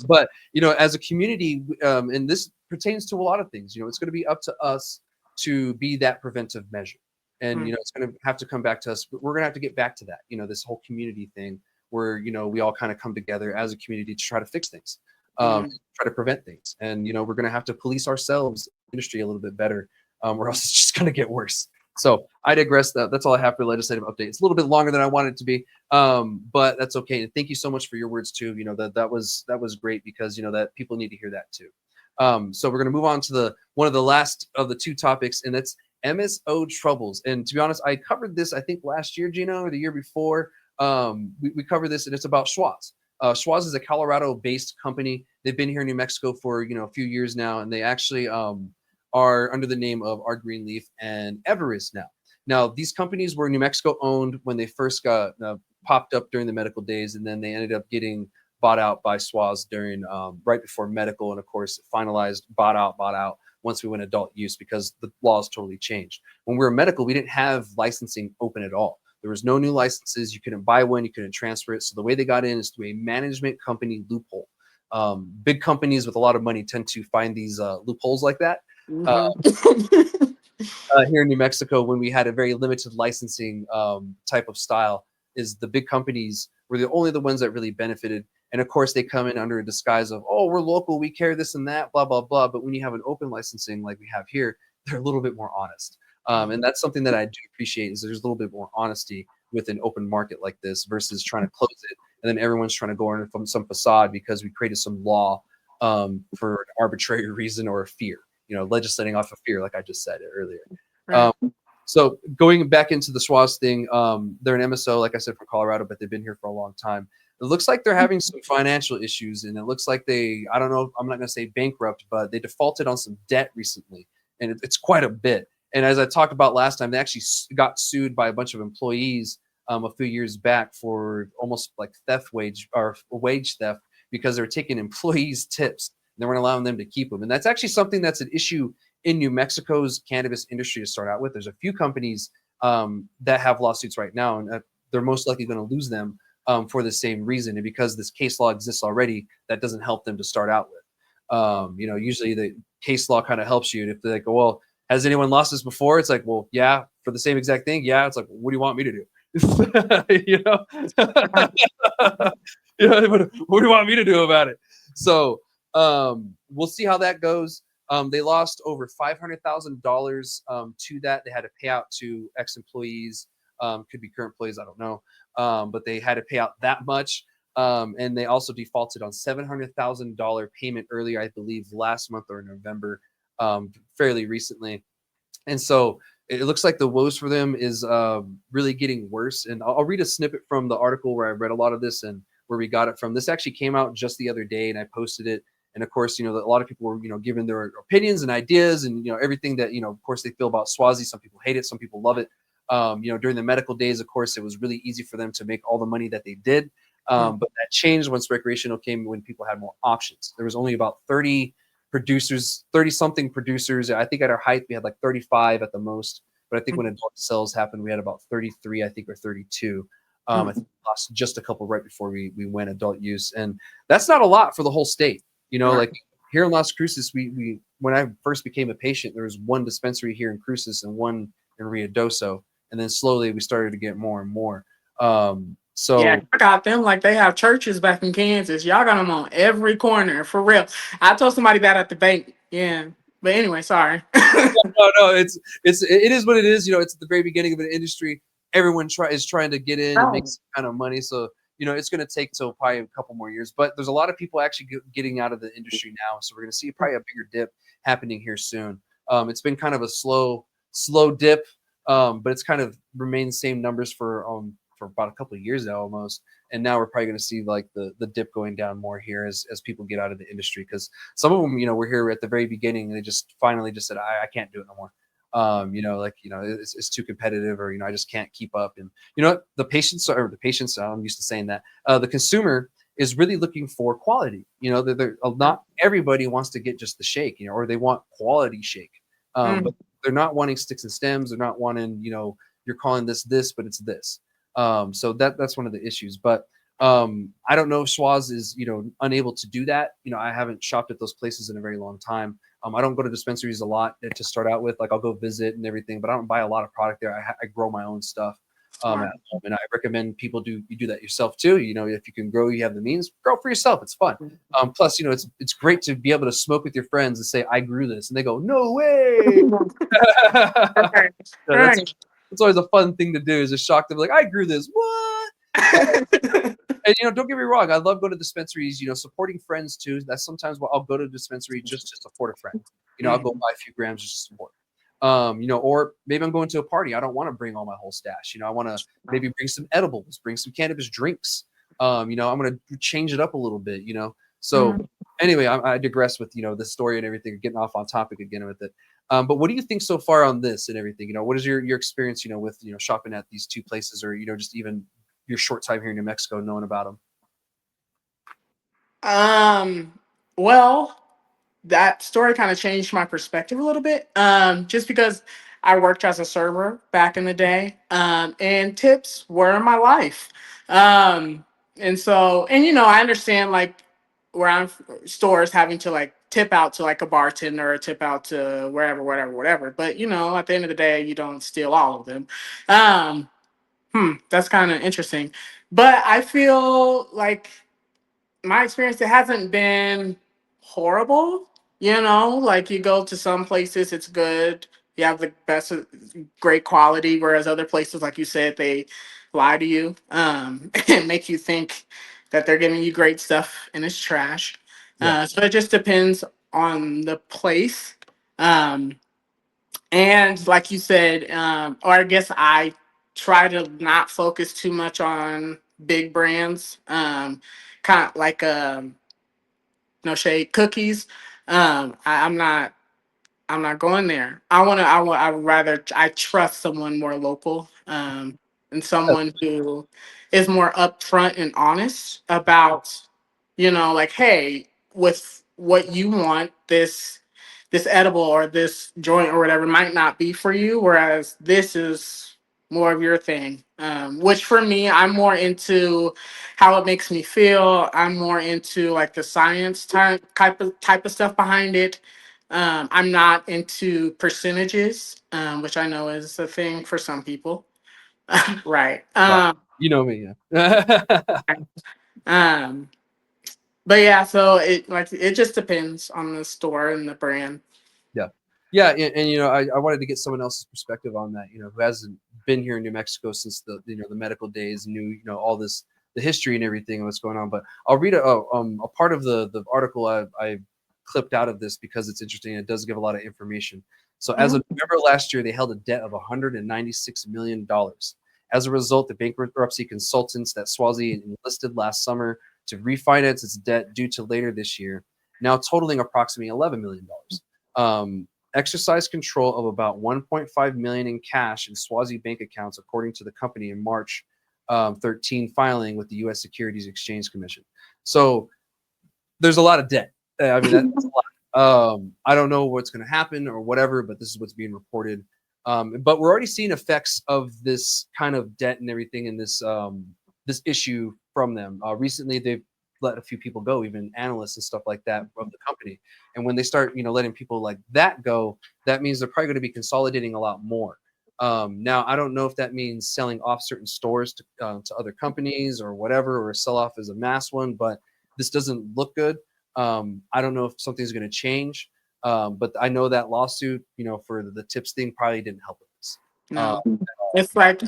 But as a community, and this pertains to a lot of things, it's going to be up to us to be that preventive measure. And it's going to have to come back to us. We're going to have to get back to that. This whole community thing, where we all kind of come together as a community to try to fix things, try to prevent things. And we're going to have to police ourselves, industry, a little bit better, or else it's just going to get worse. So I digress. That's all I have for legislative update. It's a little bit longer than I wanted it to be, but that's okay. And thank you so much for your words too. That was great, because that people need to hear that too. So we're going to move on to one of the last of the two topics, and that's MSO troubles. And to be honest, I covered this, I think, last year, Gino, or the year before. We covered this, and it's about Schwazze. Schwazze is a Colorado-based company. They've been here in New Mexico for a few years now, and they actually are under the name of Our Green Leaf and Everest now. Now, these companies were New Mexico owned when they first got popped up during the medical days, and then they ended up getting bought out by Schwazze during right before medical, and of course finalized bought out once we went adult use, because the laws totally changed. When we were medical, we didn't have licensing open at all. There was no new licenses. You couldn't buy one. You couldn't transfer it. So the way they got in is through a management company loophole. Big companies with a lot of money tend to find these loopholes like that. Here in New Mexico, when we had a very limited licensing type of style, is the big companies were the ones that really benefited. And of course, they come in under a disguise of, oh, we're local, we carry this and that, blah, blah, blah. But when you have an open licensing like we have here, they're a little bit more honest. And that's something that I do appreciate, is there's a little bit more honesty with an open market like this versus trying to close it. And then everyone's trying to go in from some facade because we created some law for an arbitrary reason or a fear, legislating off of fear, like I just said earlier. Right. So going back into the Schwazze thing, they're an MSO, like I said, from Colorado, but they've been here for a long time. it looks like they're having some financial issues, and it looks like I don't know, I'm not going to say bankrupt, but they defaulted on some debt recently, and it's quite a bit. And as I talked about last time, they actually got sued by a bunch of employees a few years back for almost like wage theft, because they were taking employees' tips. They weren't allowing them to keep them. And that's actually something that's an issue in New Mexico's cannabis industry to start out with. There's a few companies that have lawsuits right now, and they're most likely going to lose them for the same reason. And because this case law exists already, that doesn't help them to start out with. Usually the case law kind of helps you. If they're like, well, has anyone lost this before? It's like, well, yeah, for the same exact thing. Yeah. It's like, what do you want me to do? you know, what do you want me to do about it? So we'll see how that goes. They lost over $500,000 to that. They had to pay out to ex-employees, could be current employees, I don't know, but they had to pay out that much. And they also defaulted on $700,000 payment earlier, I believe, last month or November, fairly recently. And so it looks like the woes for them is really getting worse. And I'll read a snippet from the article where I read a lot of this and where we got it from. This actually came out just the other day, and I posted it. And of course, a lot of people were, giving their opinions and ideas and, everything that, of course, they feel about Schwazze. Some people hate it. Some people love it. During the medical days, of course, it was really easy for them to make all the money that they did. But that changed once recreational came, when people had more options. There was only about 30 something producers. I think at our height, we had like 35 at the most. But I think when adult sales happened, we had about 33, I think, or 32. I think we lost just a couple right before we went adult use. And that's not a lot for the whole state. Like here in Las Cruces, we when I first became a patient, there was one dispensary here in Cruces and one in Ruidoso. And then slowly we started to get more and more. So yeah, I got them like they have churches back in Kansas. Y'all got them on every corner, for real. I told somebody that at the bank. Yeah. But anyway, sorry. no, it is what it is. It's at the very beginning of an industry. Everyone is trying to get in and make some kind of money. So, it's going to take till probably a couple more years. But there's a lot of people actually getting out of the industry now. So we're going to see probably a bigger dip happening here soon. It's been kind of a slow dip, but it's kind of remained the same numbers for about a couple of years now almost. And now we're probably going to see like the dip going down more here as people get out of the industry, because some of them, were here at the very beginning and they just finally just said, I can't do it no more. It's too competitive, or, I just can't keep up. And, the patients, I'm used to saying that, the consumer is really looking for quality. Not everybody wants to get just the shake, or they want quality shake. But they're not wanting sticks and stems. They're not wanting, you're calling this, but it's this. So that's one of the issues. But I don't know if Schwazze is, unable to do that. I haven't shopped at those places in a very long time. I don't go to dispensaries a lot to start out with. Like, I'll go visit and everything, but I don't buy a lot of product there. I grow my own stuff. And I recommend people do that yourself too. If you can grow, you have the means, grow for yourself. It's fun. Plus, it's great to be able to smoke with your friends and say, I grew this. And they go, no way. It's always a fun thing to do, is just shock them, like, I grew this. What? And don't get me wrong, I love going to dispensaries, supporting friends too. That's sometimes what I'll go to a dispensary just to support a friend. I'll go buy a few grams just to support. Or maybe I'm going to a party. I don't want to bring all my whole stash. I want to maybe bring some edibles, bring some cannabis drinks. I'm going to change it up a little bit. So anyway, I digress with the story and everything, getting off on topic again with it. But what do you think so far on this and everything? What is your experience, with shopping at these two places, or just even your short time here in New Mexico knowing about them? Well, that story kind of changed my perspective a little bit. Just because I worked as a server back in the day, and tips were my life. And so, and I understand like where I'm stores having to like tip out to like a bartender or tip out to wherever, whatever. But at the end of the day, you don't steal all of them. That's kind of interesting. But I feel like my experience, it hasn't been horrible. Like you go to some places, it's good. You have the best, great quality, whereas other places, like you said, they lie to you, and make you think that they're giving you great stuff and it's trash. So it just depends on the place. And like you said, or I guess I try to not focus too much on big brands, kind of like no shade cookies. I'm not going there. I would rather, I trust someone more local, and someone who is more upfront and honest about, like, hey, with what you want, this edible or this joint or whatever might not be for you, whereas this is more of your thing. Which for me, I'm more into how it makes me feel. I'm more into like the science type of stuff behind it. I'm not into percentages, which I know is a thing for some people. Right. Right. You know me, yeah. Um, but yeah, so it just depends on the store and the brand. Yeah. Yeah. And I wanted to get someone else's perspective on that, who hasn't been here in New Mexico since the medical days, knew, all this, the history and everything and what's going on. But I'll read a part of the article I clipped out of this because it's interesting. It does give a lot of information. So as Mhm. of November last year, they held a debt of $196 million. As a result, the bankruptcy consultants that Schwazze enlisted last summer to refinance its debt due to later this year, now totaling approximately $11 million. Exercise control of about 1.5 million in cash in Schwazze bank accounts, according to the company in March 13 filing with the U.S. Securities Exchange Commission. So there's a lot of debt. I mean, that's a lot. I don't know what's going to happen or whatever, but this is what's being reported. But we're already seeing effects of this kind of debt and everything in this issue from them. Recently, they've let a few people go, even analysts and stuff like that of the company. And when they start, letting people like that go, that means they're probably going to be consolidating a lot more. Now, I don't know if that means selling off certain stores to other companies or whatever, or sell off as a mass one, but this doesn't look good. I don't know if something's going to change, but I know that lawsuit, for the tips thing probably didn't help with this. No. It's like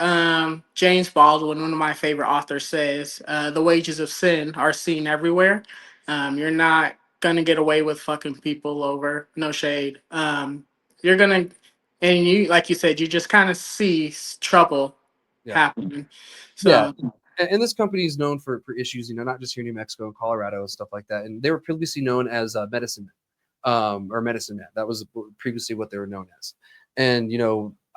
James Baldwin, one of my favorite authors, says, the wages of sin are seen everywhere. You're not gonna get away with fucking people over, no shade. You're gonna, and you, like you said, you just kind of see trouble Yeah. happening. Yeah. So And this company is known for issues, not just here in New Mexico and Colorado and stuff like that. And they were previously known as Medicine Man, or Medicine Man. That was previously what they were known as. And,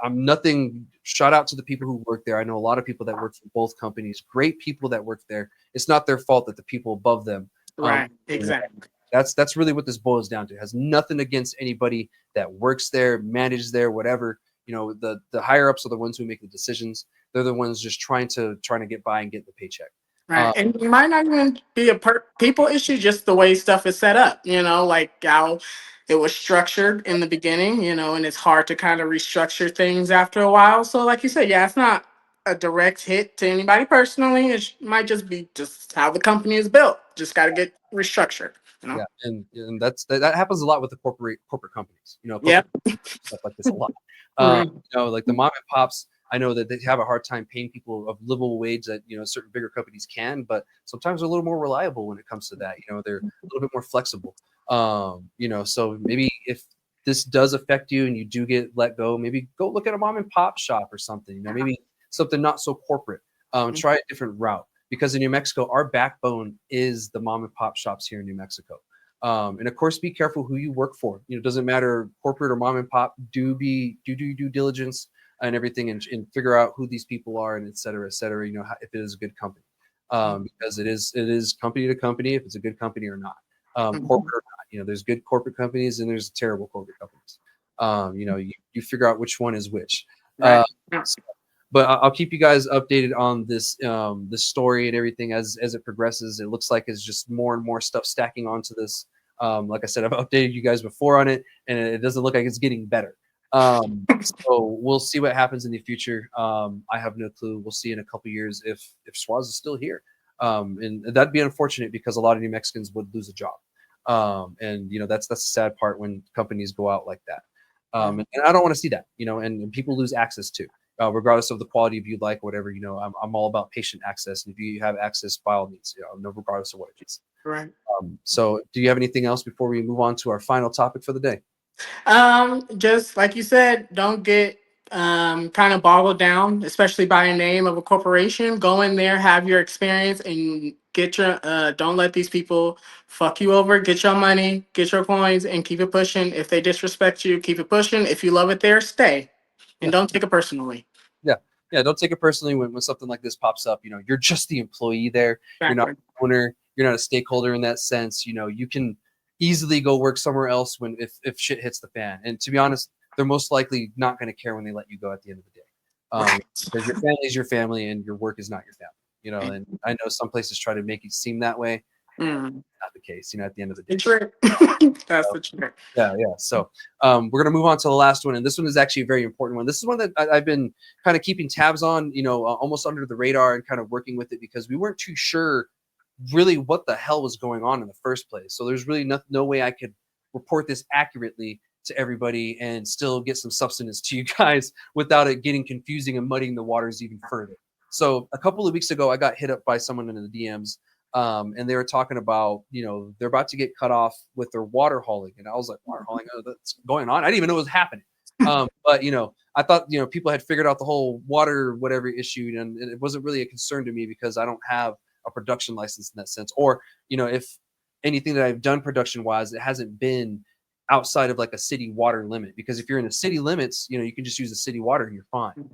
I'm nothing, shout out to the people who work there. I know a lot of people that work for both companies, great people that work there. It's not their fault that the people above them. right, exactly. That's really what this boils down to. It has nothing against anybody that works there, manages there, whatever. The higher ups are the ones who make the decisions. They're the ones just trying to get by and get the paycheck. Right. And it might not even be a people issue, just the way stuff is set up, like how it was structured in the beginning, and it's hard to kind of restructure things after a while. So, like you said, yeah, it's not a direct hit to anybody personally. It might just be just how the company is built. Just got to get restructured, Yeah, and that happens a lot with the corporate companies. Yeah. Corporate stuff like this a lot. Mhm. Like the mom and pops, I know that they have a hard time paying people a livable wage that certain bigger companies can, but sometimes they're a little more reliable when it comes to that. They're a little bit more flexible. So maybe if this does affect you and you do get let go, maybe go look at a mom and pop shop or something. Maybe something not so corporate. Try a different route, because in New Mexico, our backbone is the mom and pop shops here in New Mexico. And of course, be careful who you work for. It doesn't matter corporate or mom and pop. Do due diligence and everything, and figure out who these people are, and et cetera, et cetera. If it is a good company, because it is company to company if it's a good company or not, corporate or not. There's good corporate companies and there's terrible corporate companies. You figure out which one is which. Right. So, but I'll keep you guys updated on this story and everything as it progresses. It looks like it's just more and more stuff stacking onto this. Like I said, I've updated you guys before on it, and it doesn't look like it's getting better. So we'll see what happens in the future. I have no clue. We'll see in a couple years if Schwazze is still here, and that'd be unfortunate because a lot of New Mexicans would lose a job. And that's the sad part when companies go out like that. And I don't want to see that. And people lose access to. Regardless of the quality of you like, whatever, I'm all about patient access. And if you have access, by all means, no, regardless of what it is. Right. So do you have anything else before we move on to our final topic for the day? Just like you said, don't get kind of boggled down, especially by a name of a corporation. Go in there, have your experience, and get your. Don't let these people fuck you over. Get your money, get your coins, and keep it pushing. If they disrespect you, keep it pushing. If you love it there, stay, and Yeah. don't take it personally. Yeah. Yeah. Don't take it personally when something like this pops up. You're just the employee there. You're not Exactly. the owner. You're not a stakeholder in that sense. You can easily go work somewhere else if shit hits the fan. And to be honest, they're most likely not going to care when they let you go at the end of the day. Right. Because your family is your family and your work is not your family. And I know some places try to make it seem that way. Mm. Not the case, at the end of the The day. trick. That's the trick. Yeah. So we're gonna move on to the last one, and this one is actually a very important one. This is one that I've been kind of keeping tabs on, almost under the radar and kind of working with it because we weren't too sure really what the hell was going on in the first place. So there's really no way I could report this accurately to everybody and still get some substance to you guys without it getting confusing and muddying the waters even further. So a couple of weeks ago, I got hit up by someone in the DMs, and they were talking about, they're about to get cut off with their water hauling. And I was like, water hauling? Oh, that's going on? I didn't even know it was happening. But, I thought, people had figured out the whole water, whatever issue. And it wasn't really a concern to me because I don't have a production license in that sense. Or, if anything that I've done production wise, it hasn't been outside of like a city water limit. Because if you're in the city limits, you can just use the city water and you're fine.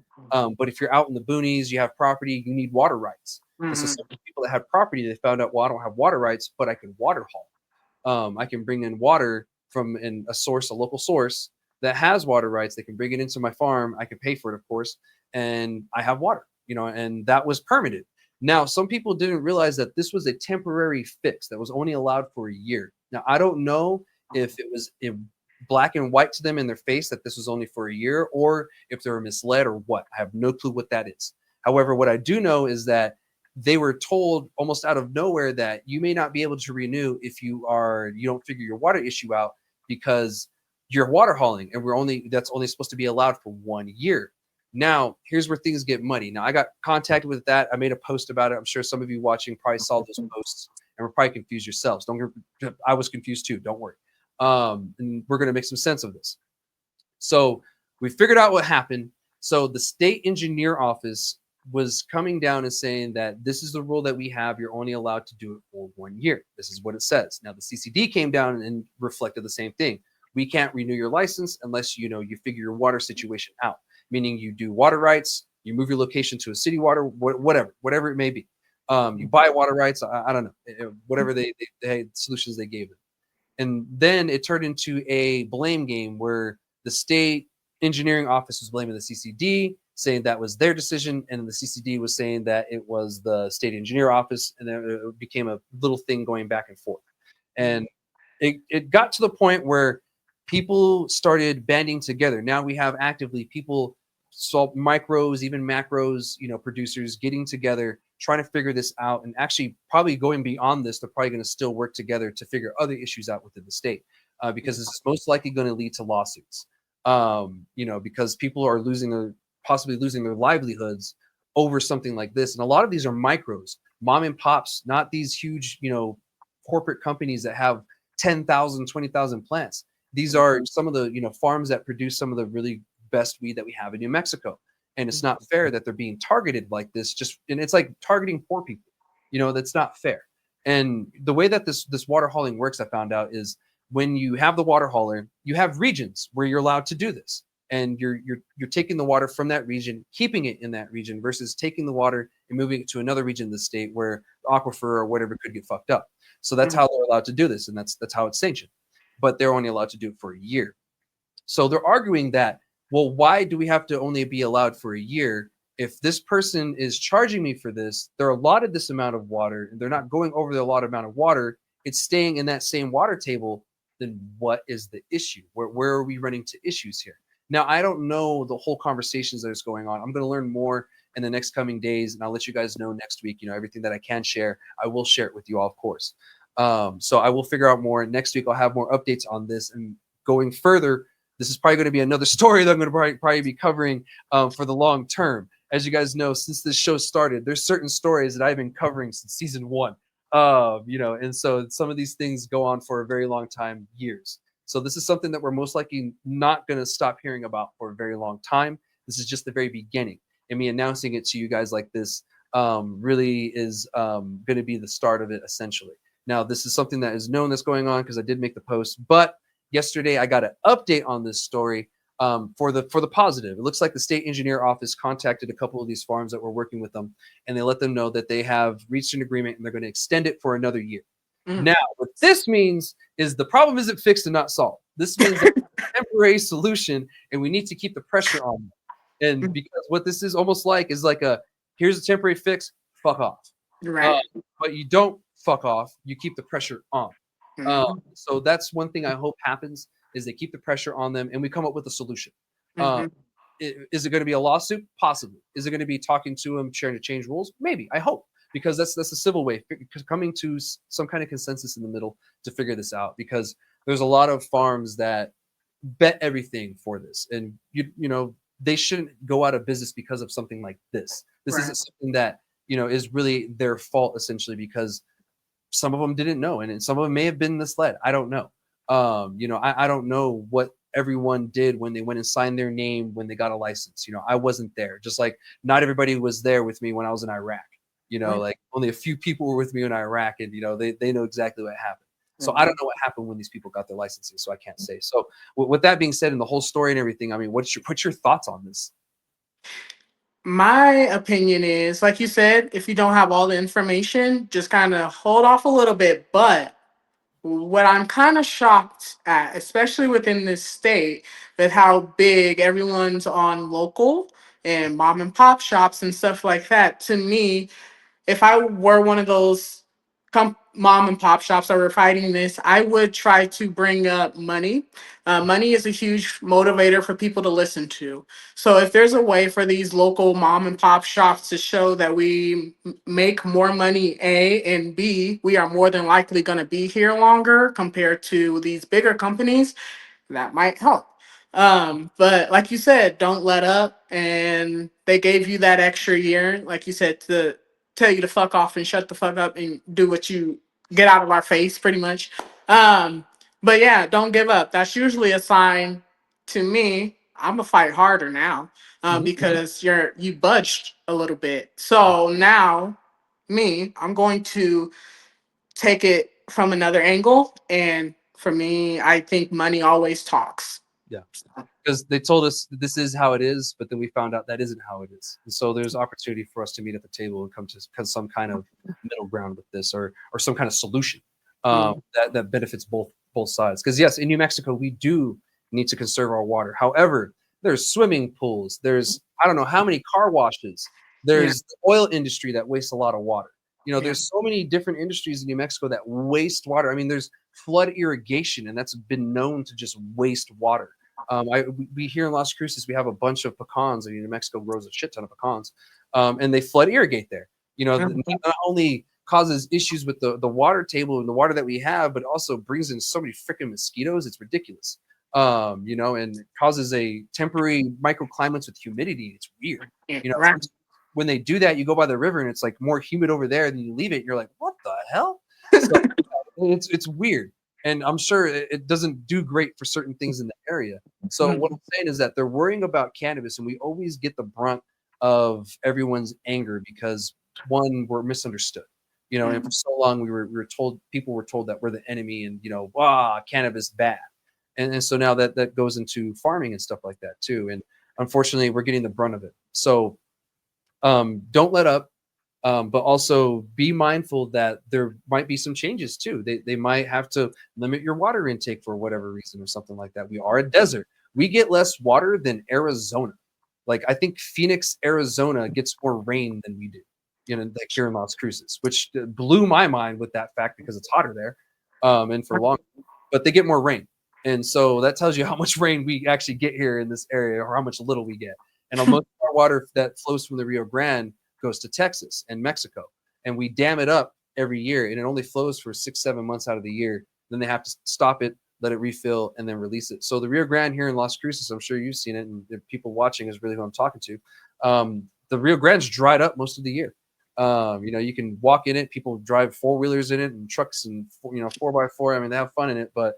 But if you're out in the boonies, you have property, you need water rights. And so Mhm. some people that had property, they found out, well, I don't have water rights, but I can water haul. I can bring in water from a local source that has water rights. They can bring it into my farm. I can pay for it, of course, and I have water. And that was permitted. Now, some people didn't realize that this was a temporary fix that was only allowed for a year. Now, I don't know if it was in black and white to them in their face that this was only for a year, or if they were misled or what. I have no clue what that is. However, what I do know is that they were told almost out of nowhere that you may not be able to renew if you don't figure your water issue out because you're water hauling, and that's only supposed to be allowed for 1 year. Now, here's where things get muddy. Now, I got contacted with that. I made a post about it. I'm sure some of you watching probably saw those posts and were probably confused yourselves. I was confused too. Don't worry. And we're going to make some sense of this. So we figured out what happened. So the state engineer office was coming down and saying that this is the rule that we have. You're only allowed to do it for 1 year. This is what it says. Now the CCD came down and reflected the same thing. We can't renew your license unless you figure your water situation out. Meaning you do water rights, you move your location to a city water, whatever it may be. You buy water rights. I don't know, whatever they had solutions they gave them. And then it turned into a blame game where the state engineering office was blaming the CCD, saying that was their decision, and the CCD was saying that it was the state engineer office, and then it became a little thing going back and forth. And it got to the point where people started banding together. Now we have actively people, micros, even macros, producers getting together, trying to figure this out, and actually probably going beyond this. They're probably going to still work together to figure other issues out within the state, because this is most likely going to lead to lawsuits. Because people are possibly losing their livelihoods over something like this. And a lot of these are micros, mom and pops, not these huge, corporate companies that have 10,000, 20,000 plants. These are some of the, farms that produce some of the really best weed that we have in New Mexico. And it's not fair that they're being targeted like this. And it's like targeting poor people. That's not fair. And the way that this water hauling works, I found out, is when you have the water hauler, you have regions where you're allowed to do this. And you're taking the water from that region, keeping it in that region, versus taking the water and moving it to another region of the state where the aquifer or whatever could get fucked up. So that's how they're allowed to do this, and that's how it's sanctioned. But they're only allowed to do it for a year. So they're arguing that, well, why do we have to only be allowed for a year? If this person is charging me for this, they're allotted this amount of water, and they're not going over the allotted amount of water, it's staying in that same water table, then what is the issue? Where are we running to issues here? Now, I don't know the whole conversations that is going on. I'm going to learn more in the next coming days, and I'll let you guys know next week. Everything that I can share, I will share it with you all, of course. So I will figure out more. Next week, I'll have more updates on this. And going further, this is probably going to be another story that I'm going to probably be covering for the long term. As you guys know, since this show started, there's certain stories that I've been covering since season 1. And so some of these things go on for a very long time, years. So this is something that we're most likely not going to stop hearing about for a very long time. This is just the very beginning. And me announcing it to you guys like this really is going to be the start of it, essentially. Now, this is something that is known that's going on because I did make the post, but yesterday I got an update on this story for the positive. It looks like the state engineer office contacted a couple of these farms that were working with them, and they let them know that they have reached an agreement and they're going to extend it for another year. Now, what this means is the problem isn't fixed and not solved. This means that it's a temporary solution, and we need to keep the pressure on them. And because what this is almost like is like here's a temporary fix, fuck off. Right. But you don't fuck off. You keep the pressure on. So that's one thing I hope happens is they keep the pressure on them, and we come up with a solution. Is it going to be a lawsuit? Possibly. Is it going to be talking to them, trying to change rules? Maybe. I hope. Because that's a civil way, coming to some kind of consensus in the middle to figure this out. Because there's a lot of farms that bet everything for this, and you know they shouldn't go out of business because of something like this. This isn't something that is really their fault, essentially, because some of them didn't know, and some of them may have been misled. I don't know. I don't know what everyone did when they went and signed their name when they got a license. I wasn't there. Just like not everybody was there with me when I was in Iraq. Like only a few people were with me in Iraq, and they know exactly what happened. So I don't know what happened when these people got their licenses, so I can't say. So with that being said, and the whole story and everything, I mean, what's your thoughts on this? My opinion is, like you said, if you don't have all the information, just kind of hold off a little bit. But what I'm kind of shocked at, especially within this state, with how big everyone's on local and mom and pop shops and stuff like that, to me, if I were one of those mom and pop shops that were fighting this, I would try to bring up money. Money is a huge motivator for people to listen to. So if there's a way for these local mom and pop shops to show that we make more money, A, and B, we are more than likely going to be here longer compared to these bigger companies, that might help. But like you said, don't let up. And they gave you that extra year, like you said, to tell you to fuck off and shut the fuck up and do what you get out of our face, pretty much. But yeah, don't give up. That's usually a sign to me. I'm gonna fight harder now because you budged a little bit. So now, I'm going to take it from another angle. And for me, I think money always talks. Yeah, because they told us that this is how it is, but then we found out that isn't how it is. And so there's opportunity for us to meet at the table and come to some kind of middle ground with this, or some kind of solution that benefits both sides. Because yes, in New Mexico, we do need to conserve our water. However, there's swimming pools. There's I don't know how many car washes. There's the oil industry that wastes a lot of water. There's so many different industries in New Mexico that waste water. I mean, there's flood irrigation, and that's been known to just waste water. We here in Las Cruces, we have a bunch of pecans. I mean, New Mexico grows a shit ton of pecans, and they flood irrigate there. Not only causes issues with the water table and the water that we have, but also brings in so many freaking mosquitoes. It's ridiculous. And it causes a temporary microclimates with humidity. It's weird. When they do that, you go by the river and it's like more humid over there, and you leave it. And you're like, what the hell? So, it's weird. And I'm sure it doesn't do great for certain things in the area. So what I'm saying is that they're worrying about cannabis, and we always get the brunt of everyone's anger because, one, we're misunderstood. And for so long we were told, people were told that we're the enemy, and cannabis bad. And so now that goes into farming and stuff like that too. And unfortunately, we're getting the brunt of it. So don't let up. But also be mindful that there might be some changes too. They might have to limit your water intake for whatever reason or something like that. We are a desert. We get less water than Arizona. Like I think Phoenix, Arizona gets more rain than we do, like here in Las Cruces, which blew my mind with that fact because it's hotter there, and for long. But they get more rain, and so that tells you how much rain we actually get here in this area, or how much little we get. And most of our water that flows from the Rio Grande goes to Texas and Mexico, and we dam it up every year, and it only flows for 6-7 months out of the year. Then they have to stop it, let it refill, and then release it. So the Rio Grande here in Las Cruces, I'm sure you've seen it, and the people watching is really who I'm talking to. The Rio Grande's dried up most of the year. You can walk in it. People drive 4-wheelers in it and trucks and 4x4. I mean, they have fun in it, but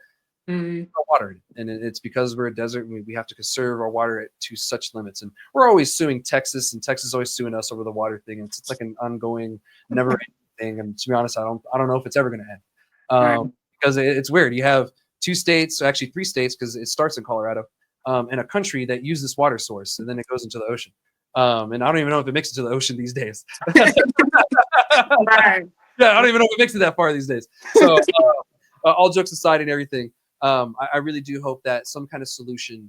Mm-hmm. Water, and it's because we're a desert and we have to conserve our water to such limits. And we're always suing Texas, and Texas is always suing us over the water thing. And it's like an ongoing, never ending thing. And to be honest, I don't know if it's ever going to end, Right. because it's weird. You have 2 states, actually 3 states, because it starts in Colorado, in a country that use this water source, and then it goes into the ocean. And I don't even know if it makes it to the ocean these days. Right. Yeah, I don't even know if it makes it that far these days. So all jokes aside and everything, I really do hope that some kind of solution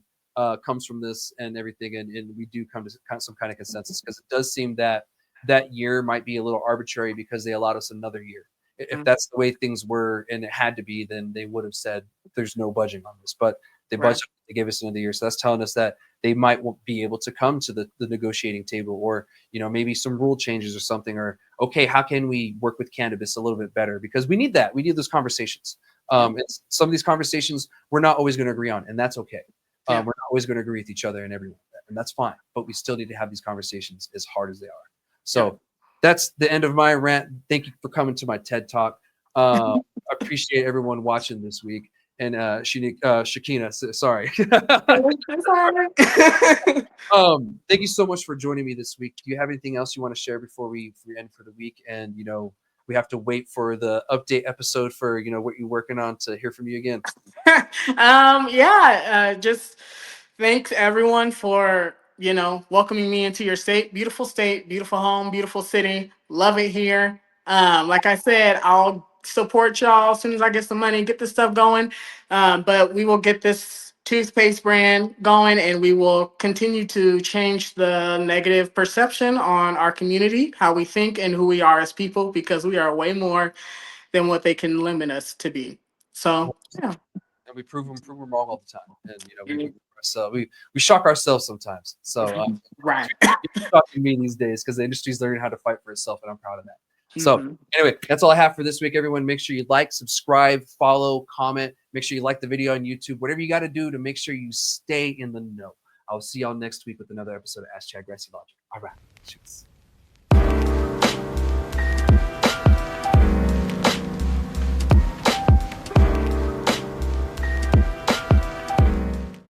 comes from this and everything, and we do come to some kind of consensus, because it does seem that that year might be a little arbitrary because they allowed us another year. If that's the way things were and it had to be, then they would have said there's no budging on this. But they budgeted, they gave us another year, so that's telling us that they might be able to come to the negotiating table, or maybe some rule changes or something, or okay, how can we work with cannabis a little bit better, because we need that. We need those conversations. Some of these conversations we're not always going to agree on, and that's okay. We're not always going to agree with each other and everyone, and that's fine. But we still need to have these conversations, as hard as they are. So that's the end of my rant. Thank you for coming to my TED Talk. Appreciate everyone watching this week. And Shekhinah, sorry. Thank you so much for joining me this week. Do you have anything else you want to share before we end for the week? And we have to wait for the update episode for what you're working on to hear from you again. Just thanks everyone for welcoming me into your state, beautiful home, beautiful city. Love it here. Like I said, I'll support y'all as soon as I get some money, get this stuff going. But we will get this toothpaste brand going, and we will continue to change the negative perception on our community, how we think and who we are as people, because we are way more than what they can limit us to be. So yeah. And we prove them wrong all the time. And we shock ourselves sometimes. So right. shocking me these days, because the industry's learning how to fight for itself, and I'm proud of that. So anyway, that's all I have for this week, everyone. Make sure you like, subscribe, follow, comment. Make sure you like the video on YouTube. Whatever you got to do to make sure you stay in the know. I'll see y'all next week with another episode of Ask Chad Grassy Logic. All right. Cheers.